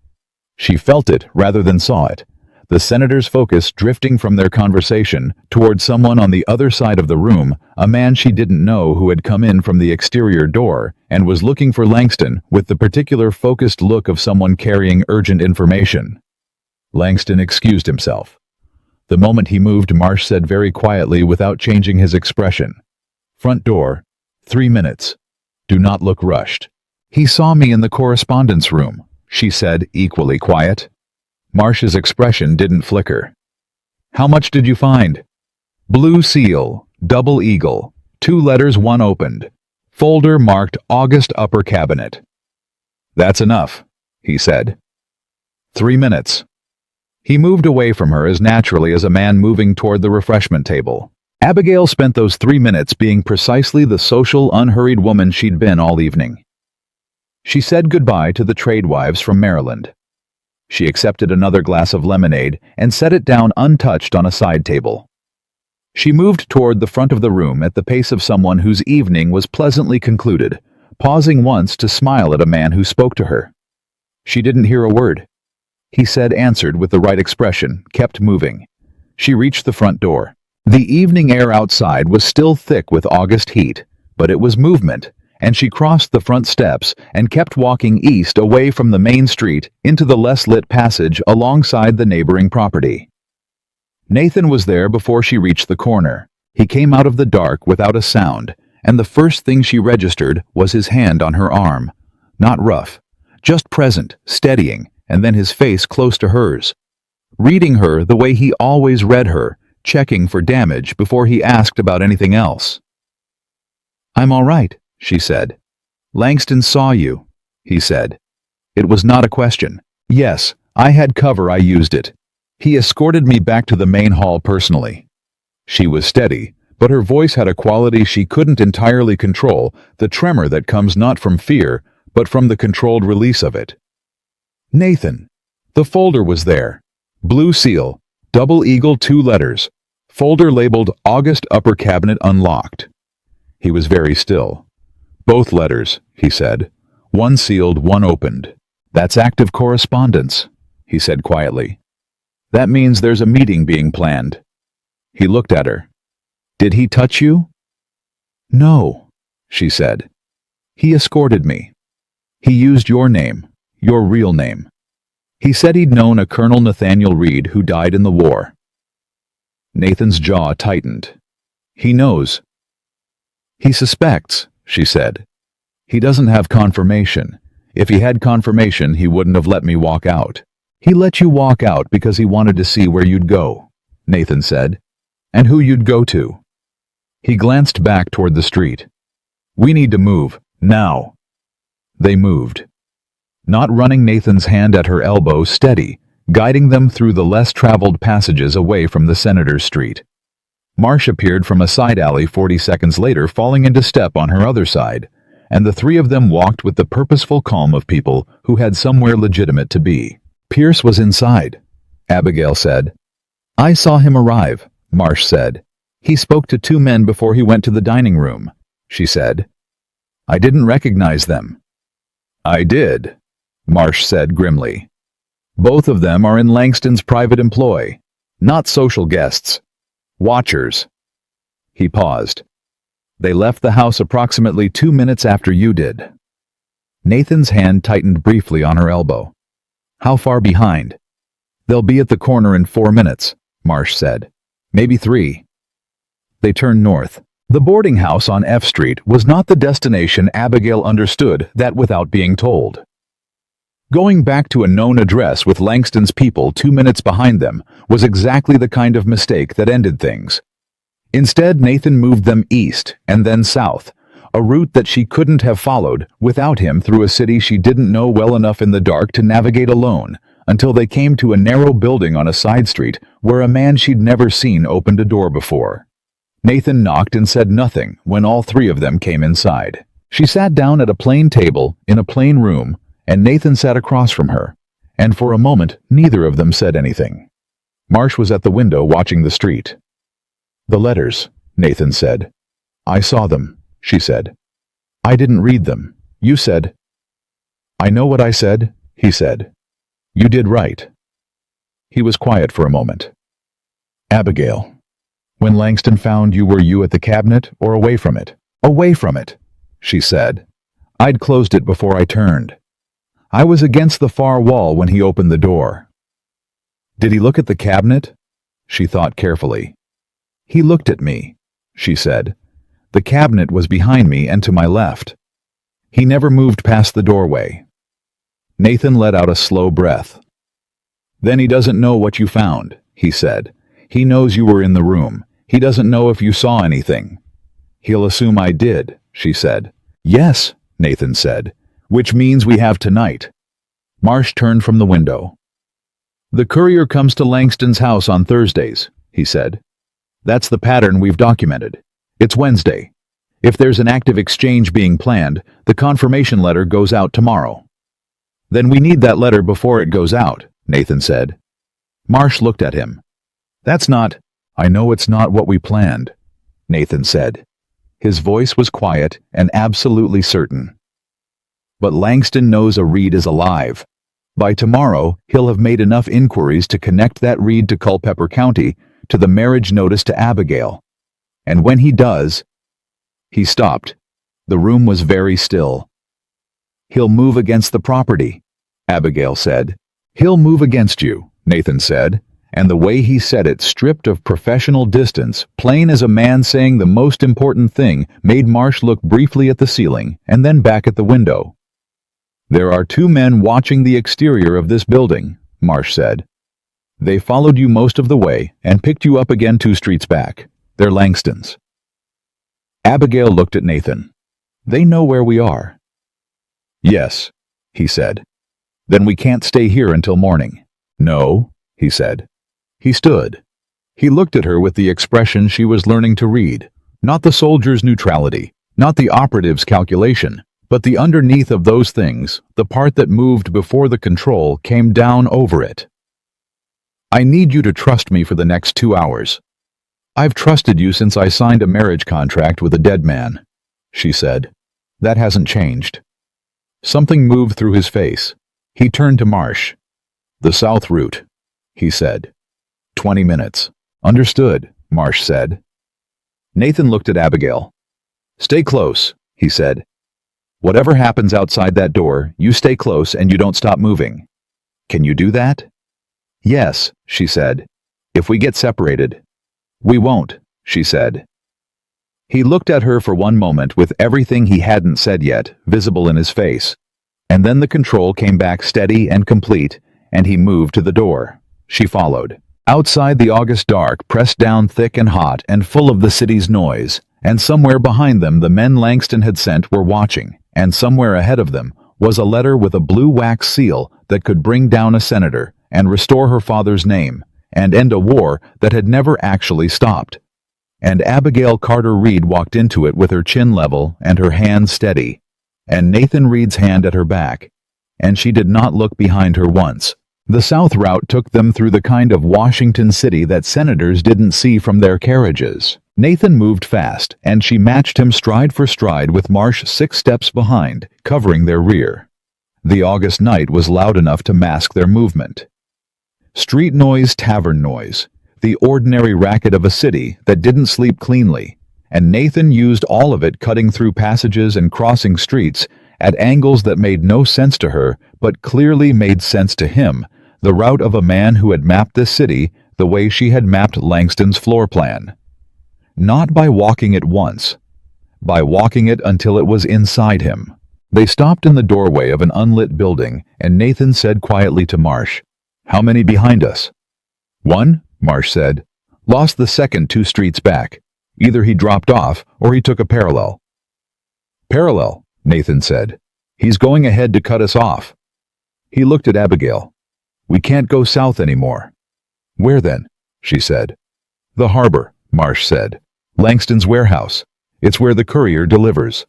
A: She felt it rather than saw it, the senator's focus drifting from their conversation toward someone on the other side of the room, a man she didn't know who had come in from the exterior door and was looking for Langston with the particular focused look of someone carrying urgent information. Langston excused himself. The moment he moved, Marsh said very quietly without changing his expression, "Front door, 3 minutes. Do not look rushed." "He saw me in the correspondence room," she said, equally quiet. Marsh's expression didn't flicker. "How much did you find?" "Blue seal, double eagle, 2 letters, 1 opened. Folder marked August upper cabinet." "That's enough," he said. 3 minutes. He moved away from her as naturally as a man moving toward the refreshment table. Abigail spent those 3 minutes being precisely the social, unhurried woman she'd been all evening. She said goodbye to the tradewives from Maryland. She accepted another glass of lemonade and set it down untouched on a side table. She moved toward the front of the room at the pace of someone whose evening was pleasantly concluded, pausing once to smile at a man who spoke to her. She didn't hear a word. He said, answered with the right expression, kept moving. She reached the front door. The evening air outside was still thick with August heat, but it was movement, and she crossed the front steps and kept walking east away from the main street into the less lit passage alongside the neighboring property. Nathan was there before she reached the corner. He came out of the dark without a sound, and the first thing she registered was his hand on her arm. Not rough, just present, steadying, and then his face close to hers. Reading her the way he always read her, checking for damage before he asked about anything else. "I'm all right," she said. "Langston saw you," he said. It was not a question. "Yes, I had cover, I used it. He escorted me back to the main hall personally." She was steady, but her voice had a quality she couldn't entirely control, the tremor that comes not from fear, but from the controlled release of it. "Nathan." The folder was there. Blue seal, double eagle, 2 letters. Folder labeled August upper cabinet unlocked. He was very still. "Both letters," he said. "1 sealed, 1 opened. That's active correspondence," he said quietly. "That means there's a meeting being planned." He looked at her. "Did he touch you?" "No," she said. "He escorted me. He used your name, your real name. He said he'd known a Colonel Nathaniel Reed who died in the war." Nathan's jaw tightened. "He knows." "He suspects," she said. "He doesn't have confirmation. If he had confirmation, he wouldn't have let me walk out." "He let you walk out because he wanted to see where you'd go," Nathan said. "And who you'd go to." He glanced back toward the street. "We need to move, now." They moved. Not running, Nathan's hand at her elbow steady, guiding them through the less traveled passages away from the Senator's Street. Marsh appeared from a side alley 40 seconds later, falling into step on her other side, and the 3 of them walked with the purposeful calm of people who had somewhere legitimate to be. "Pierce was inside," Abigail said. "I saw him arrive," Marsh said. "He spoke to 2 men before he went to the dining room," she said. "I didn't recognize them." "I did," Marsh said grimly. "Both of them are in Langston's private employ. Not social guests. Watchers." He paused. "They left the house approximately 2 minutes after you did." Nathan's hand tightened briefly on her elbow. "How far behind?" "They'll be at the corner in 4 minutes," Marsh said. "Maybe 3. They turned north. The boarding house on F Street was not the destination. Abigail understood that without being told. Going back to a known address with Langston's people 2 minutes behind them was exactly the kind of mistake that ended things. Instead, Nathan moved them east and then south, a route that she couldn't have followed without him through a city she didn't know well enough in the dark to navigate alone, until they came to a narrow building on a side street where a man she'd never seen opened a door before. Nathan knocked and said nothing when all three of them came inside. She sat down at a plain table in a plain room, and Nathan sat across from her, and for a moment neither of them said anything. Marsh was at the window watching the street. "The letters," Nathan said. "I saw them," she said. "I didn't read them. You said—" "I know what I said," he said. "You did right." He was quiet for a moment. "Abigail, when Langston found you, were you at the cabinet or away from it?" "Away from it," she said. "I'd closed it before I turned. I was against the far wall when he opened the door." "Did he look at the cabinet?" She thought carefully. "He looked at me," she said. "The cabinet was behind me and to my left. He never moved past the doorway." Nathan let out a slow breath. "Then he doesn't know what you found," he said. "He knows you were in the room. He doesn't know if you saw anything." "He'll assume I did," she said. "Yes," Nathan said, "which means we have tonight." Marsh turned from the window. "The courier comes to Langston's house on Thursdays," he said. "That's the pattern we've documented. It's Wednesday. If there's an active exchange being planned, the confirmation letter goes out tomorrow." "Then we need that letter before it goes out," Nathan said. Marsh looked at him. "That's not—" "I know it's not what we planned," Nathan said. His voice was quiet and absolutely certain. "But Langston knows a Reed is alive. By tomorrow, he'll have made enough inquiries to connect that Reed to Culpeper County, to the marriage notice to Abigail. And when he does—" He stopped. The room was very still. "He'll move against the property," Abigail said. "He'll move against you," Nathan said, and the way he said it, stripped of professional distance, plain as a man saying the most important thing, made Marsh look briefly at the ceiling and then back at the window. "There are two men watching the exterior of this building," Marsh said. "They followed you most of the way and picked you up again 2 streets back. They're Langstons." Abigail looked at Nathan. "They know where we are." "Yes," he said. "Then we can't stay here until morning." "No," he said. He stood. He looked at her with the expression she was learning to read, not the soldier's neutrality, not the operative's calculation, but the underneath of those things, the part that moved before the control came down over it. "I need you to trust me for the next 2 hours. I've trusted you since I signed a marriage contract with a dead man," she said. "That hasn't changed." Something moved through his face. He turned to Marsh. "The south route," he said. 20 minutes. "Understood," Marsh said. Nathan looked at Abigail. "Stay close," he said. "Whatever happens outside that door, you stay close and you don't stop moving. Can you do that?" "Yes," she said. "If we get separated." "We won't," she said. He looked at her for one moment with everything he hadn't said yet visible in his face, and then the control came back steady and complete, and he moved to the door. She followed. Outside, the August dark pressed down thick and hot and full of the city's noise, and somewhere behind them the men Langston had sent were watching, and somewhere ahead of them was a letter with a blue wax seal that could bring down a senator and restore her father's name and end a war that had never actually stopped. And Abigail Carter Reed walked into it with her chin level and her hand steady, and Nathan Reed's hand at her back, and she did not look behind her once. The south route took them through the kind of Washington city that senators didn't see from their carriages. Nathan moved fast, and she matched him stride for stride with Marsh 6 steps behind, covering their rear. The August night was loud enough to mask their movement. Street noise, tavern noise, the ordinary racket of a city that didn't sleep cleanly, and Nathan used all of it, cutting through passages and crossing streets at angles that made no sense to her but clearly made sense to him, the route of a man who had mapped this city the way she had mapped Langston's floor plan. Not by walking it once, by walking it until it was inside him. They stopped in the doorway of an unlit building, and Nathan said quietly to Marsh, "How many behind us?" "1," Marsh said. "Lost the second 2 streets back. Either he dropped off or he took a parallel." Parallel, Nathan said. He's going ahead to cut us off. He looked at Abigail. We can't go south anymore. Where then? She said. The harbor, Marsh said. Langston's warehouse. It's where the courier delivers.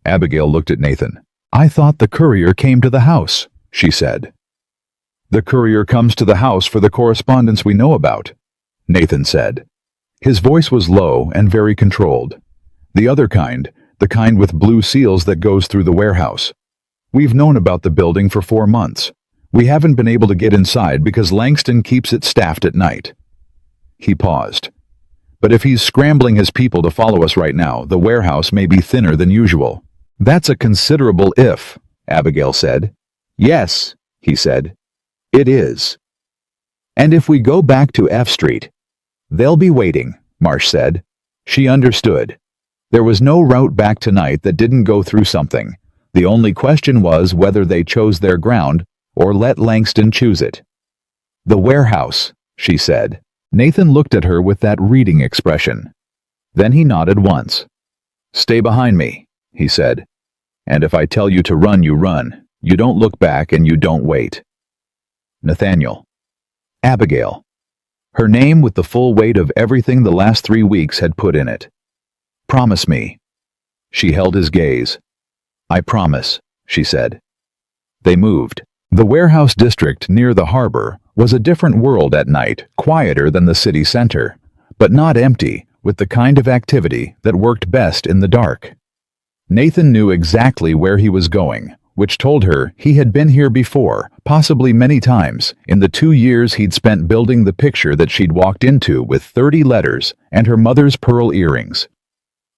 A: Abigail looked at Nathan. I thought the courier came to the house, she said. The courier comes to the house for the correspondence we know about, Nathan said. His voice was low and very controlled. The other kind, the kind with blue seals that goes through the warehouse. We've known about the building for 4 months. We haven't been able to get inside because Langston keeps it staffed at night. He paused. But if he's scrambling his people to follow us right now, the warehouse may be thinner than usual. That's a considerable if, Abigail said. Yes, he said. It is. And if we go back to F Street? They'll be waiting, Marsh said. She understood. There was no route back tonight that didn't go through something. The only question was whether they chose their ground or let Langston choose it. The warehouse, she said. Nathan looked at her with that reading expression. Then he nodded once. Stay behind me, he said. And if I tell you to run, you run. You don't look back and you don't wait. Nathaniel. Abigail. Her name with the full weight of everything the last 3 weeks had put in it. Promise me. She held his gaze. I promise, she said. They moved. The warehouse district near the harbor was a different world at night, quieter than the city center, but not empty, with the kind of activity that worked best in the dark. Nathan knew exactly where he was going, which told her he had been here before, possibly many times, in the 2 years he'd spent building the picture that she'd walked into with 30 letters and her mother's pearl earrings.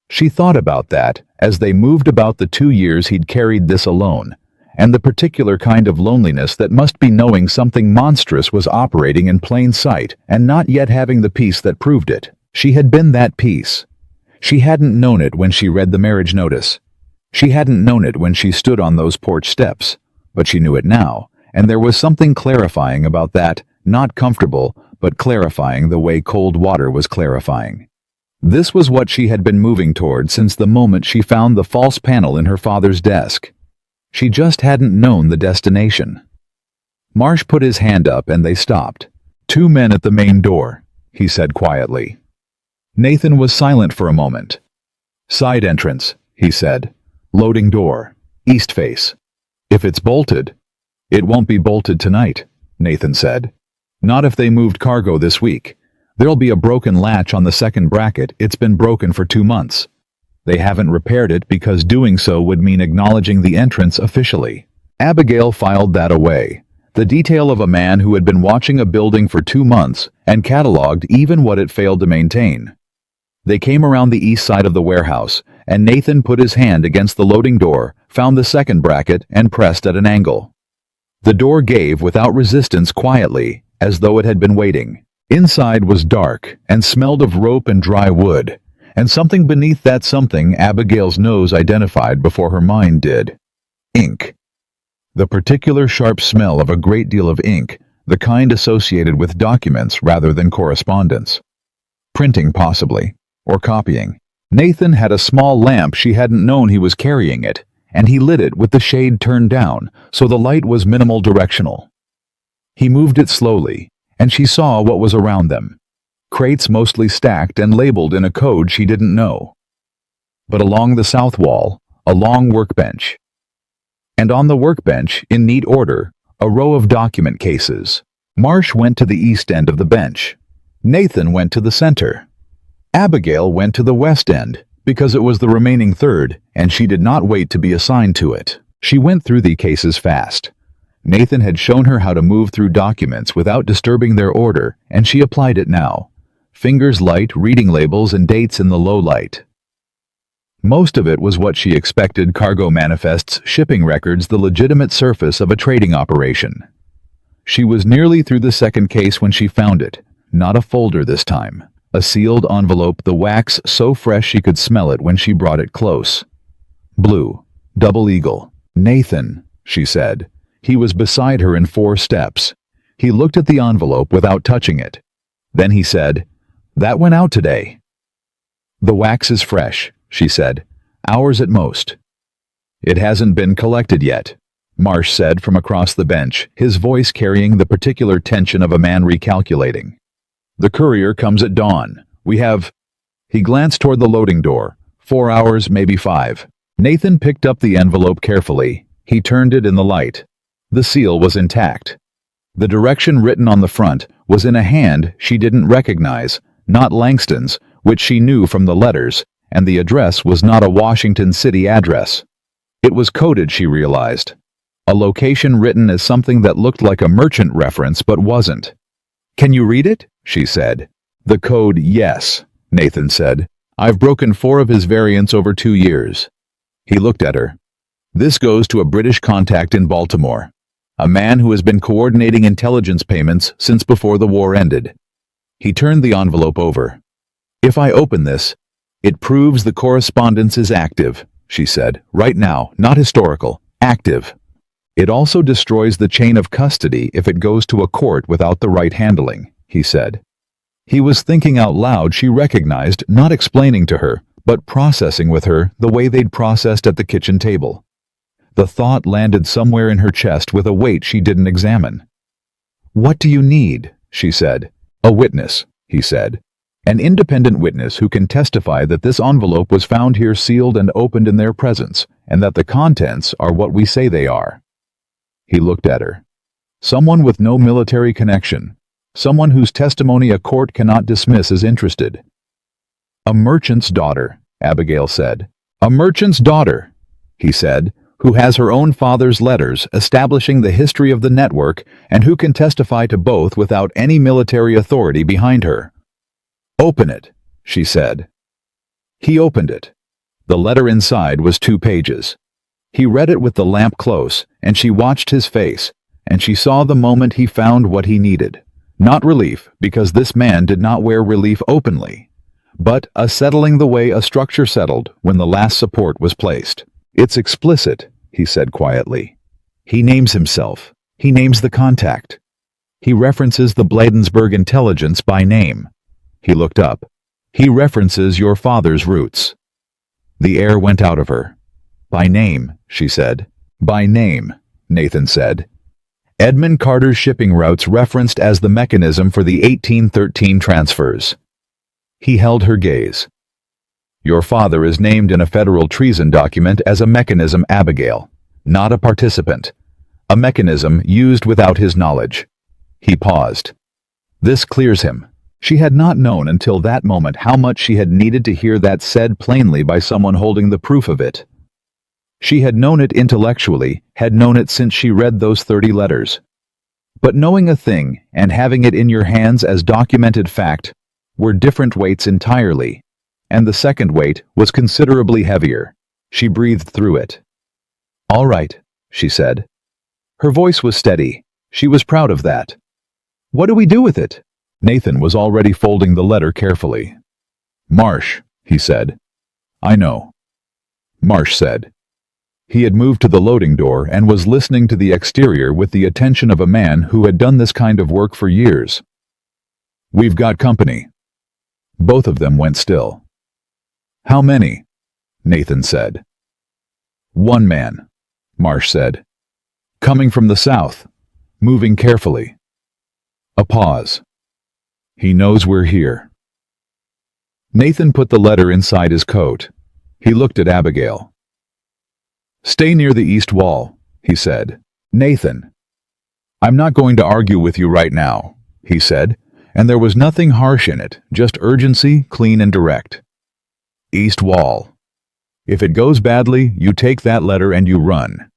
A: She thought about that as they moved about the 2 years he'd carried this alone, and the particular kind of loneliness that must be knowing something monstrous was operating in plain sight and not yet having the peace that proved it. She had been that peace. She hadn't known it when she read the marriage notice. She hadn't known it when she stood on those porch steps, but she knew it now, and there was something clarifying about that, not comfortable, but clarifying the way cold water was clarifying. This was what she had been moving toward since the moment she found the false panel in her father's desk. She just hadn't known the destination. Marsh put his hand up and they stopped. 2 men at the main door, he said quietly. Nathan was silent for a moment. Side entrance, he said. Loading door. East face. If it's bolted. It won't be bolted tonight, Nathan said. Not if they moved cargo this week. There'll be a broken latch on the second bracket. It's been broken for 2 months. They haven't repaired it because doing so would mean acknowledging the entrance officially. Abigail filed that away. The detail of a man who had been watching a building for 2 months and cataloged even what it failed to maintain. They came around the east side of the warehouse, and Nathan put his hand against the loading door, found the second bracket, and pressed at an angle. The door gave without resistance quietly, as though it had been waiting. Inside was dark and smelled of rope and dry wood, and something beneath that something Abigail's nose identified before her mind did. Ink. The particular sharp smell of a great deal of ink, the kind associated with documents rather than correspondence. Printing possibly, or copying. Nathan had a small lamp. She hadn't known he was carrying it, and he lit it with the shade turned down, so the light was minimal directional. He moved it slowly, and she saw what was around them. Crates mostly stacked and labeled in a code she didn't know. But along the south wall, a long workbench. And on the workbench, in neat order, a row of document cases. Marsh went to the east end of the bench. Nathan went to the center. Abigail went to the west end, because it was the remaining third, and she did not wait to be assigned to it. She went through the cases fast. Nathan had shown her how to move through documents without disturbing their order, and she applied it now. Fingers light, reading labels and dates in the low light. Most of it was what she expected: cargo manifests, shipping records, the legitimate surface of a trading operation. She was nearly through the second case when she found it, not a folder this time. A sealed envelope, the wax so fresh she could smell it when she brought it close. Blue. Double eagle. Nathan, she said. He was beside her in 4 steps. He looked at the envelope without touching it. Then he said, "That went out today." "The wax is fresh," she said. Hours at most. It hasn't been collected yet, Marsh said from across the bench, his voice carrying the particular tension of a man recalculating. The courier comes at dawn. We have... He glanced toward the loading door. 4 hours, maybe 5. Nathan picked up the envelope carefully. He turned it in the light. The seal was intact. The direction written on the front was in a hand she didn't recognize, not Langston's, which she knew from the letters, and the address was not a Washington City address. It was coded, she realized. A location written as something that looked like a merchant reference but wasn't. "Can you read it?" she said. The code, yes, Nathan said. I've broken 4 of his variants over 2 years. He looked at her. This goes to a British contact in Baltimore. A man who has been coordinating intelligence payments since before the war ended. He turned the envelope over. If I open this, it proves the correspondence is active, she said. Right now, not historical, active. It also destroys the chain of custody if it goes to a court without the right handling, he said. He was thinking out loud, she recognized, not explaining to her, but processing with her the way they'd processed at the kitchen table. The thought landed somewhere in her chest with a weight she didn't examine. What do you need? She said. A witness, he said. An independent witness who can testify that this envelope was found here sealed and opened in their presence, and that the contents are what we say they are. He looked at her. Someone with no military connection. Someone whose testimony a court cannot dismiss as interested. A merchant's daughter, Abigail said. A merchant's daughter, he said, who has her own father's letters establishing the history of the network and who can testify to both without any military authority behind her. Open it, she said. He opened it. The letter inside was 2 pages. He read it with the lamp close, and she watched his face, and she saw the moment he found what he needed. Not relief, because this man did not wear relief openly, but a settling the way a structure settled when the last support was placed. It's explicit, he said quietly. He names himself. He names the contact. He references the Bladensburg intelligence by name. He looked up. He references your father's roots. The air went out of her. By name, she said. By name, Nathan said. Edmund Carter's shipping routes referenced as the mechanism for the 1813 transfers. He held her gaze. Your father is named in a federal treason document as a mechanism, Abigail, not a participant. A mechanism used without his knowledge. He paused. This clears him. She had not known until that moment how much she had needed to hear that said plainly by someone holding the proof of it. She had known it intellectually, had known it since she read those 30 letters. But knowing a thing and having it in your hands as documented fact were different weights entirely, and the second weight was considerably heavier. She breathed through it. All right, she said. Her voice was steady. She was proud of that. What do we do with it? Nathan was already folding the letter carefully. Marsh, he said. I know. Marsh said. He had moved to the loading door and was listening to the exterior with the attention of a man who had done this kind of work for years. We've got company. Both of them went still. How many? Nathan said. 1 man, Marsh said. Coming from the south, moving carefully. A pause. He knows we're here. Nathan put the letter inside his coat. He looked at Abigail. Stay near the east wall, he said. Nathan. I'm not going to argue with you right now, he said, and there was nothing harsh in it, just urgency, clean and direct. East wall. If it goes badly, you take that letter and you run.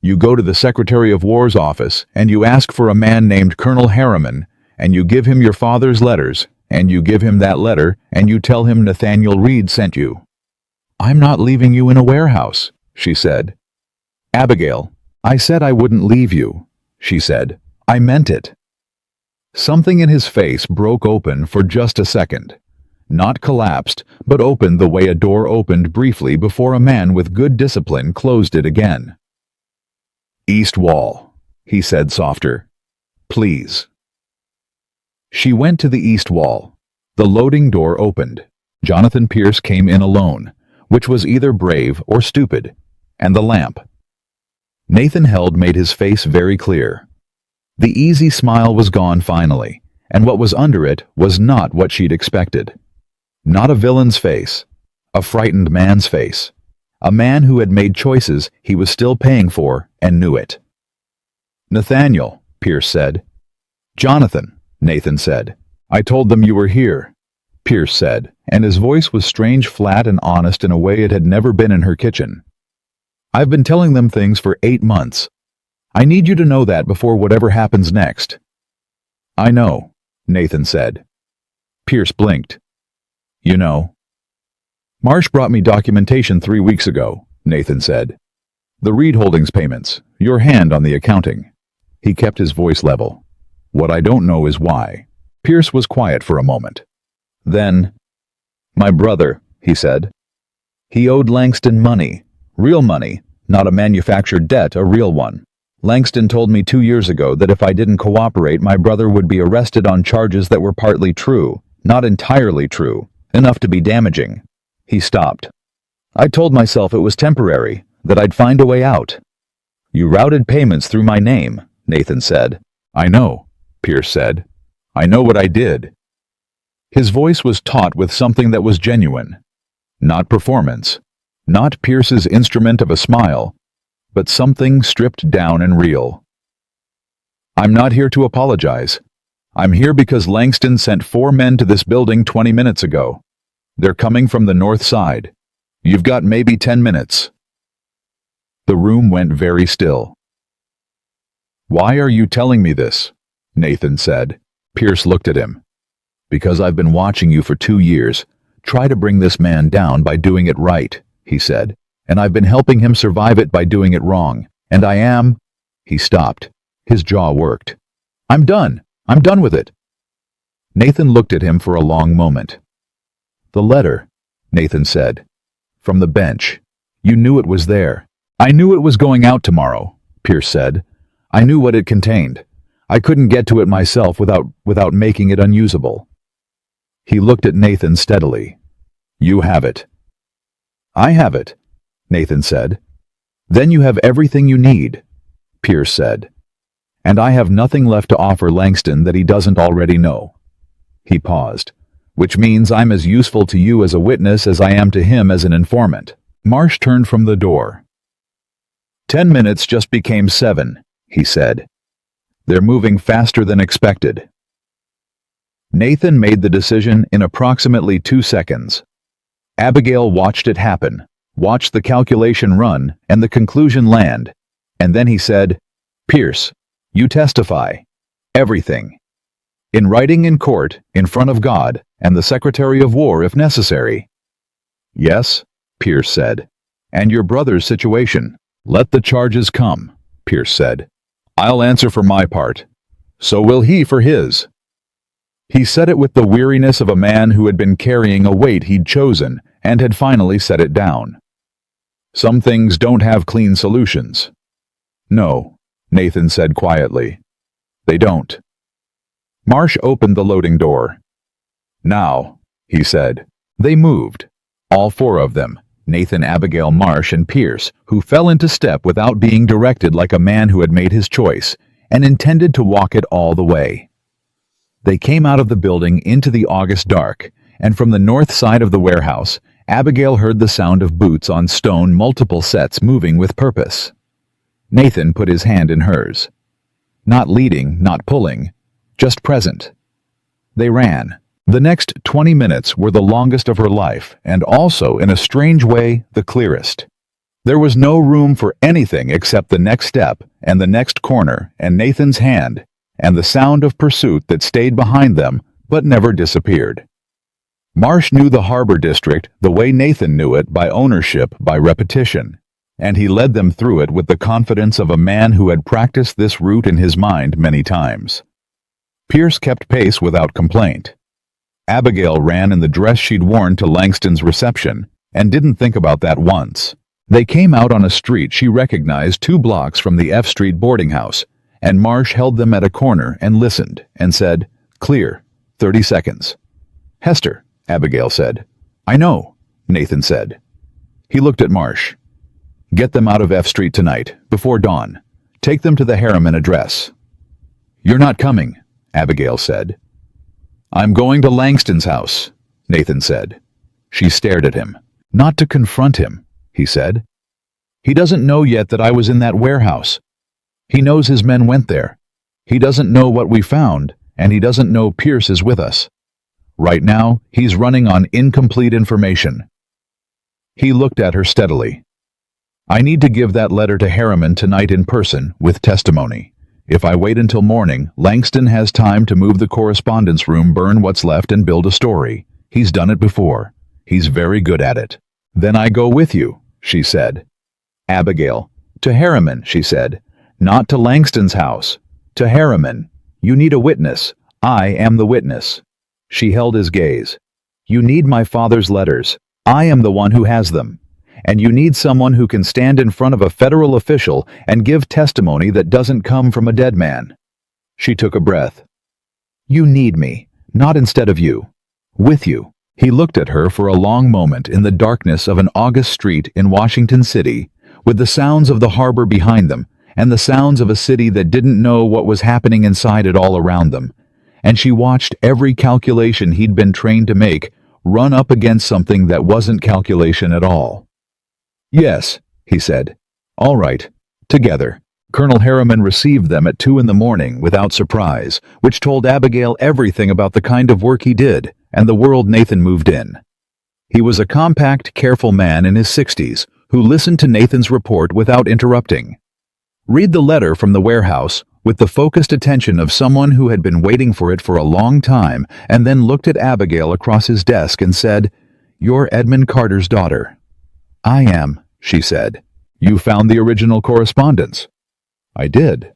A: You go to the Secretary of War's office and you ask for a man named Colonel Harriman, and you give him your father's letters, and you give him that letter, and you tell him Nathaniel Reed sent you. I'm not leaving you in a warehouse, she said. Abigail, I said I wouldn't leave you, she said. I meant it. Something in his face broke open for just a second. Not collapsed, but opened the way a door opened briefly before a man with good discipline closed it again. East wall, he said softer. Please. She went to the east wall. The loading door opened. Jonathan Pierce came in alone. which was either brave or stupid, and the lamp. Nathan held made his face very clear. The easy smile was gone finally, and what was under it was not what she'd expected. Not a villain's face, a frightened man's face. A man who had made choices he was still paying for and knew it. "Nathaniel," Pierce said. "Jonathan," Nathan said. "I told them you were here," Pierce said, and his voice was strange, flat and honest in a way it had never been in her kitchen. "I've been telling them things for 8 months. I need you to know that before whatever happens next." "I know," Nathan said. Pierce blinked. "You know." "Marsh brought me documentation 3 weeks ago," Nathan said. "The Reed Holdings payments, your hand on the accounting." He kept his voice level. "What I don't know is why." Pierce was quiet for a moment. Then, "My brother," he said. "He owed Langston money. Real money, not a manufactured debt, a real one. Langston told me 2 years ago that if I didn't cooperate, my brother would be arrested on charges that were partly true, not entirely true, enough to be damaging." He stopped. "I told myself it was temporary, that I'd find a way out." "You routed payments through my name," Nathan said. "I know," Pierce said. "I know what I did." His voice was taut with something that was genuine. Not performance, not Pierce's instrument of a smile, but something stripped down and real. "I'm not here to apologize. I'm here because Langston sent 4 men to this building 20 minutes ago. They're coming from the north side. You've got maybe 10 minutes. The room went very still. "Why are you telling me this?" Nathan said. Pierce looked at him. "Because I've been watching you for 2 years. Try to bring this man down by doing it right," he said. "And I've been helping him survive it by doing it wrong. And I am—" He stopped. His jaw worked. "I'm done. I'm done with it." Nathan looked at him for a long moment. "The letter," Nathan said. "From the bench. You knew it was there." "I knew it was going out tomorrow," Pierce said. "I knew what it contained. I couldn't get to it myself without making it unusable." He looked at Nathan steadily. "You have it." "I have it," Nathan said. "Then you have everything you need," Pierce said. "And I have nothing left to offer Langston that he doesn't already know." He paused. "Which means I'm as useful to you as a witness as I am to him as an informant." Marsh turned from the door. 10 minutes just became 7, he said. "They're moving faster than expected." Nathan made the decision in approximately 2 seconds. Abigail watched it happen, watched the calculation run and the conclusion land, and then he said, "Pierce, you testify. Everything. In writing in court, in front of God, and the Secretary of War if necessary." "Yes," Pierce said. "And your brother's situation. Let the charges come," Pierce said. "I'll answer for my part. So will he for his." He said it with the weariness of a man who had been carrying a weight he'd chosen and had finally set it down. Some things don't have clean solutions. "No," Nathan said quietly. "They don't." Marsh opened the loading door. "Now," he said. They moved. All 4 of them, Nathan, Abigail, Marsh, and Pierce, who fell into step without being directed like a man who had made his choice and intended to walk it all the way. They came out of the building into the August dark, and from the north side of the warehouse, Abigail heard the sound of boots on stone, multiple sets moving with purpose. Nathan put his hand in hers. Not leading, not pulling, just present. They ran. The next 20 minutes were the longest of her life, and also, in a strange way, the clearest. There was no room for anything except the next step, and the next corner, and Nathan's hand, and the sound of pursuit that stayed behind them, but never disappeared. Marsh knew the harbor district the way Nathan knew it, by ownership, by repetition, and he led them through it with the confidence of a man who had practiced this route in his mind many times. Pierce kept pace without complaint. Abigail ran in the dress she'd worn to Langston's reception, and didn't think about that once. They came out on a street she recognized 2 blocks from the F Street boarding house, and Marsh held them at a corner and listened, and said, "Clear, 30 seconds. "Hester," Abigail said. "I know," Nathan said. He looked at Marsh. "Get them out of F Street tonight, before dawn. Take them to the Harriman address." "You're not coming," Abigail said. "I'm going to Langston's house," Nathan said. She stared at him. "Not to confront him," he said. "He doesn't know yet that I was in that warehouse. He knows his men went there. He doesn't know what we found, and he doesn't know Pierce is with us. Right now, he's running on incomplete information." He looked at her steadily. "I need to give that letter to Harriman tonight in person, with testimony. If I wait until morning, Langston has time to move the correspondence room, burn what's left, and build a story. He's done it before. He's very good at it." "Then I go with you," she said. "Abigail." "To Harriman," she said. "Not to Langston's house. To Harriman. You need a witness. I am the witness." She held his gaze. "You need my father's letters. I am the one who has them. And you need someone who can stand in front of a federal official and give testimony that doesn't come from a dead man." She took a breath. "You need me, not instead of you. With you." He looked at her for a long moment in the darkness of an August street in Washington City, with the sounds of the harbor behind them, and the sounds of a city that didn't know what was happening inside it all around them. And she watched every calculation he'd been trained to make run up against something that wasn't calculation at all. "Yes," he said. "All right. Together." Colonel Harriman received them at 2 in the morning without surprise, which told Abigail everything about the kind of work he did and the world Nathan moved in. He was a compact, careful man in his 60s who listened to Nathan's report without interrupting. Read the letter from the warehouse with the focused attention of someone who had been waiting for it for a long time, and then looked at Abigail across his desk and said, "You're Edmund Carter's daughter." "I am," she said. "You found the original correspondence?" "I did."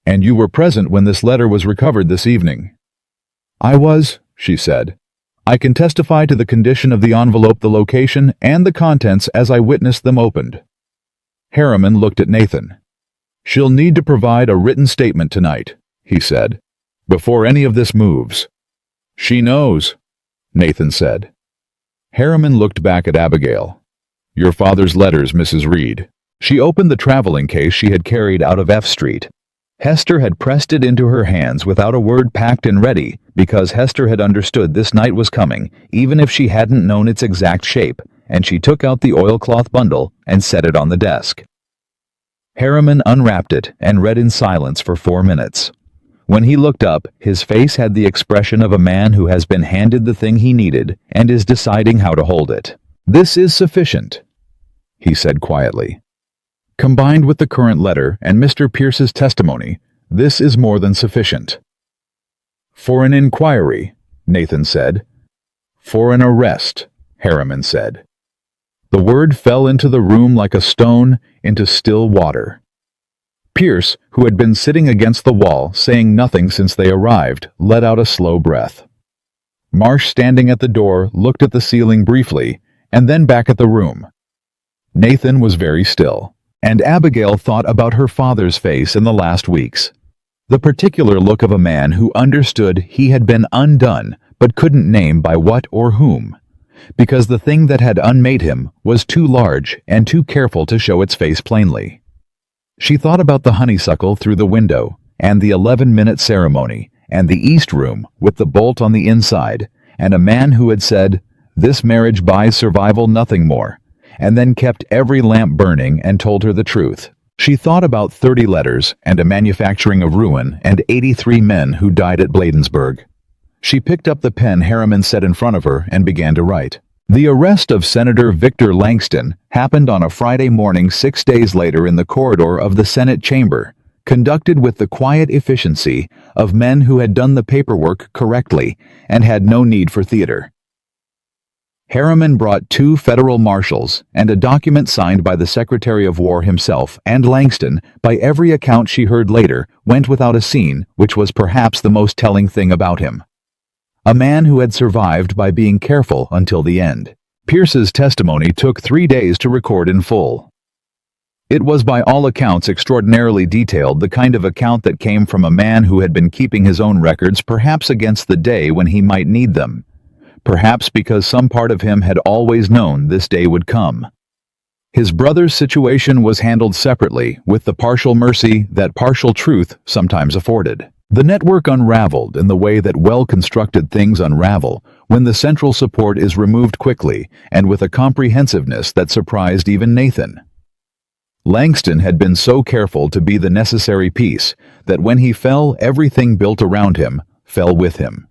A: "And you were present when this letter was recovered this evening?" "I was," she said. "I can testify to the condition of the envelope, the location, and the contents as I witnessed them opened." Harriman looked at Nathan. "She'll need to provide a written statement tonight," he said, "before any of this moves." "She knows," Nathan said. Harriman looked back at Abigail. "Your father's letters, Mrs. Reed." She opened the traveling case she had carried out of F Street. Hester had pressed it into her hands without a word, packed and ready, because Hester had understood this night was coming, even if she hadn't known its exact shape, and she took out the oilcloth bundle and set it on the desk. Harriman unwrapped it and read in silence for 4 minutes. When he looked up, his face had the expression of a man who has been handed the thing he needed and is deciding how to hold it. "This is sufficient," he said quietly. "Combined with the current letter and Mr. Pierce's testimony, this is more than sufficient." "For an inquiry," Nathan said. "For an arrest," Harriman said. The word fell into the room like a stone into still water. Pierce, who had been sitting against the wall, saying nothing since they arrived, let out a slow breath. Marsh, standing at the door, looked at the ceiling briefly, and then back at the room. Nathan was very still, and Abigail thought about her father's face in the last weeks. The particular look of a man who understood he had been undone, but couldn't name by what or whom, because the thing that had unmade him was too large and too careful to show its face plainly. She thought about the honeysuckle through the window, and the 11-minute ceremony, and the East Room with the bolt on the inside, and a man who had said, "This marriage buys survival, nothing more," and then kept every lamp burning and told her the truth. She thought about 30 letters and a manufacturing of ruin and 83 men who died at Bladensburg. She picked up the pen Harriman set in front of her and began to write. The arrest of Senator Victor Langston happened on a Friday morning 6 days later in the corridor of the Senate chamber, conducted with the quiet efficiency of men who had done the paperwork correctly and had no need for theater. Harriman brought 2 federal marshals and a document signed by the Secretary of War himself, and Langston, by every account she heard later, went without a scene, which was perhaps the most telling thing about him. A man who had survived by being careful until the end. Pierce's testimony took 3 days to record in full. It was by all accounts extraordinarily detailed, the kind of account that came from a man who had been keeping his own records, perhaps against the day when he might need them. Perhaps because some part of him had always known this day would come. His brother's situation was handled separately, with the partial mercy that partial truth sometimes afforded. The network unraveled in the way that well-constructed things unravel when the central support is removed quickly and with a comprehensiveness that surprised even Nathan. Langston had been so careful to be the necessary piece that when he fell, everything built around him fell with him.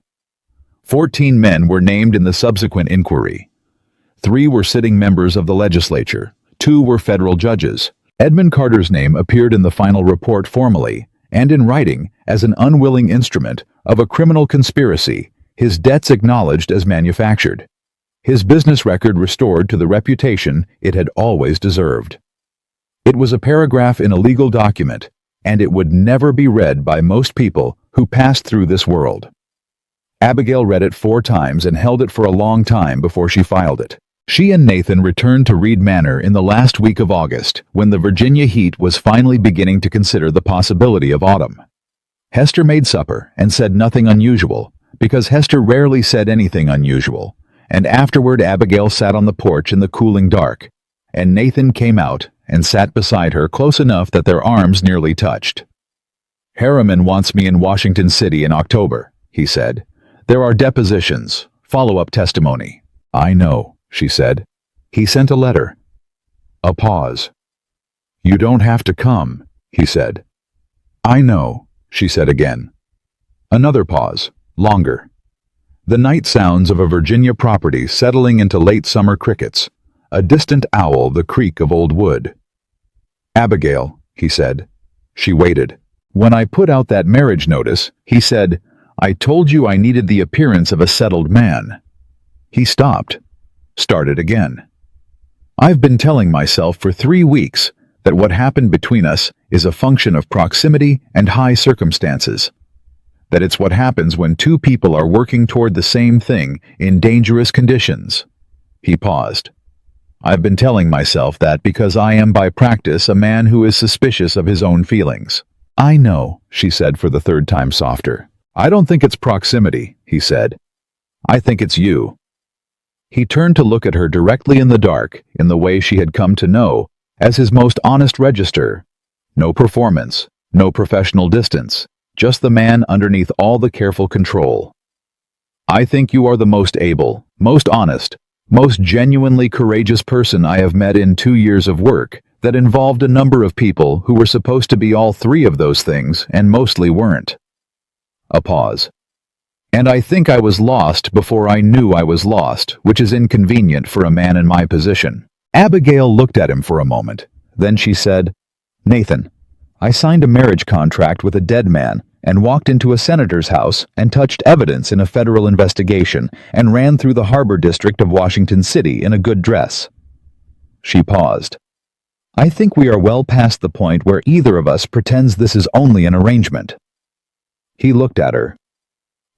A: 14 men were named in the subsequent inquiry. 3 were sitting members of the legislature. 2 were federal judges. Edmund Carter's name appeared in the final report formally and in writing as an unwilling instrument of a criminal conspiracy, his debts acknowledged as manufactured, his business record restored to the reputation it had always deserved. It was a paragraph in a legal document, and it would never be read by most people who passed through this world. Abigail read it 4 times and held it for a long time before she filed it. She and Nathan returned to Reed Manor in the last week of August, when the Virginia heat was finally beginning to consider the possibility of autumn. Hester made supper and said nothing unusual, because Hester rarely said anything unusual, and afterward Abigail sat on the porch in the cooling dark, and Nathan came out and sat beside her close enough that their arms nearly touched. "Harriman wants me in Washington City in October," he said. "There are depositions, follow-up testimony." "I know," she said. "He sent a letter." A pause. "You don't have to come," he said. "I know," she said again. Another pause, longer. The night sounds of a Virginia property settling into late summer crickets, a distant owl the creak of old wood. "Abigail," he said. She waited. "When I put out that marriage notice," he said, "I told you I needed the appearance of a settled man." He stopped. Started again. "I've been telling myself for 3 weeks that what happened between us is a function of proximity and high circumstances. That it's what happens when 2 people are working toward the same thing in dangerous conditions." He paused. "I've been telling myself that because I am by practice a man who is suspicious of his own feelings." "I know," she said for the 3rd time softer. "I don't think it's proximity," he said. "I think it's you." He turned to look at her directly in the dark, in the way she had come to know, as his most honest register. No performance, no professional distance, just the man underneath all the careful control. "I think you are the most able, most honest, most genuinely courageous person I have met in 2 years of work that involved a number of people who were supposed to be all 3 of those things and mostly weren't." A pause. "And I think I was lost before I knew I was lost, which is inconvenient for a man in my position." Abigail looked at him for a moment. Then she said, "Nathan, I signed a marriage contract with a dead man and walked into a senator's house and touched evidence in a federal investigation and ran through the harbor district of Washington City in a good dress." She paused. "I think we are well past the point where either of us pretends this is only an arrangement." He looked at her.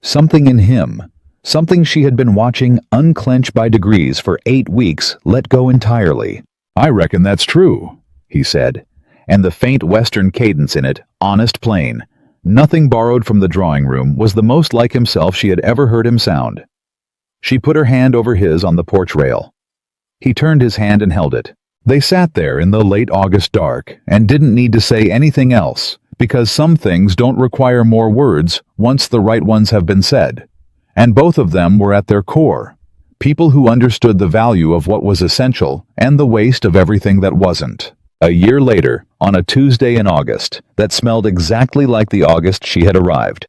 A: Something in him, something she had been watching unclench by degrees for 8 weeks, let go entirely. "I reckon that's true," he said, and the faint Western cadence in it, honest plain, nothing borrowed from the drawing room, was the most like himself she had ever heard him sound. She put her hand over his on the porch rail. He turned his hand and held it. They sat there in the late August dark and didn't need to say anything else, because some things don't require more words once the right ones have been said. And both of them were at their core, people who understood the value of what was essential and the waste of everything that wasn't. A year later, on a Tuesday in August, that smelled exactly like the August she had arrived,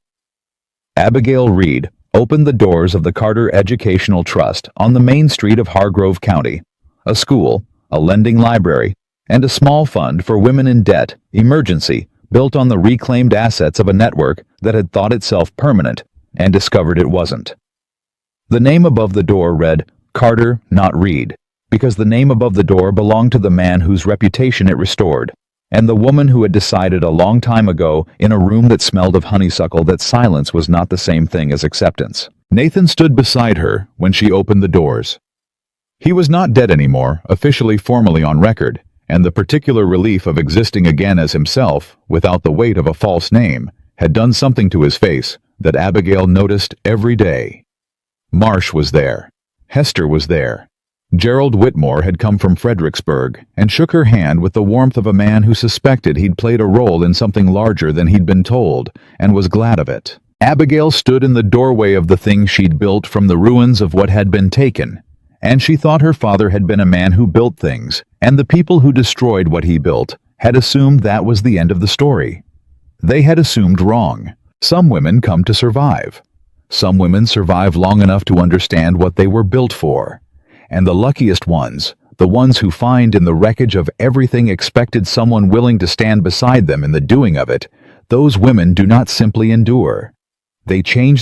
A: Abigail Reed opened the doors of the Carter Educational Trust on the main street of Hargrove County, a school, a lending library, and a small fund for women in debt, emergency, built on the reclaimed assets of a network that had thought itself permanent and discovered it wasn't. The name above the door read, Carter, not Reed, because the name above the door belonged to the man whose reputation it restored, and the woman who had decided a long time ago in a room that smelled of honeysuckle that silence was not the same thing as acceptance. Nathan stood beside her when she opened the doors. He was not dead anymore, officially formally on record, and the particular relief of existing again as himself, without the weight of a false name, had done something to his face that Abigail noticed every day. Marsh was there. Hester was there. Gerald Whitmore had come from Fredericksburg and shook her hand with the warmth of a man who suspected he'd played a role in something larger than he'd been told, and was glad of it. Abigail stood in the doorway of the thing she'd built from the ruins of what had been taken, and she thought her father had been a man who built things, and the people who destroyed what he built had assumed that was the end of the story. They had assumed wrong. Some women come to survive. Some women survive long enough to understand what they were built for. And the luckiest ones, the ones who find in the wreckage of everything expected someone willing to stand beside them in the doing of it, those women do not simply endure. They change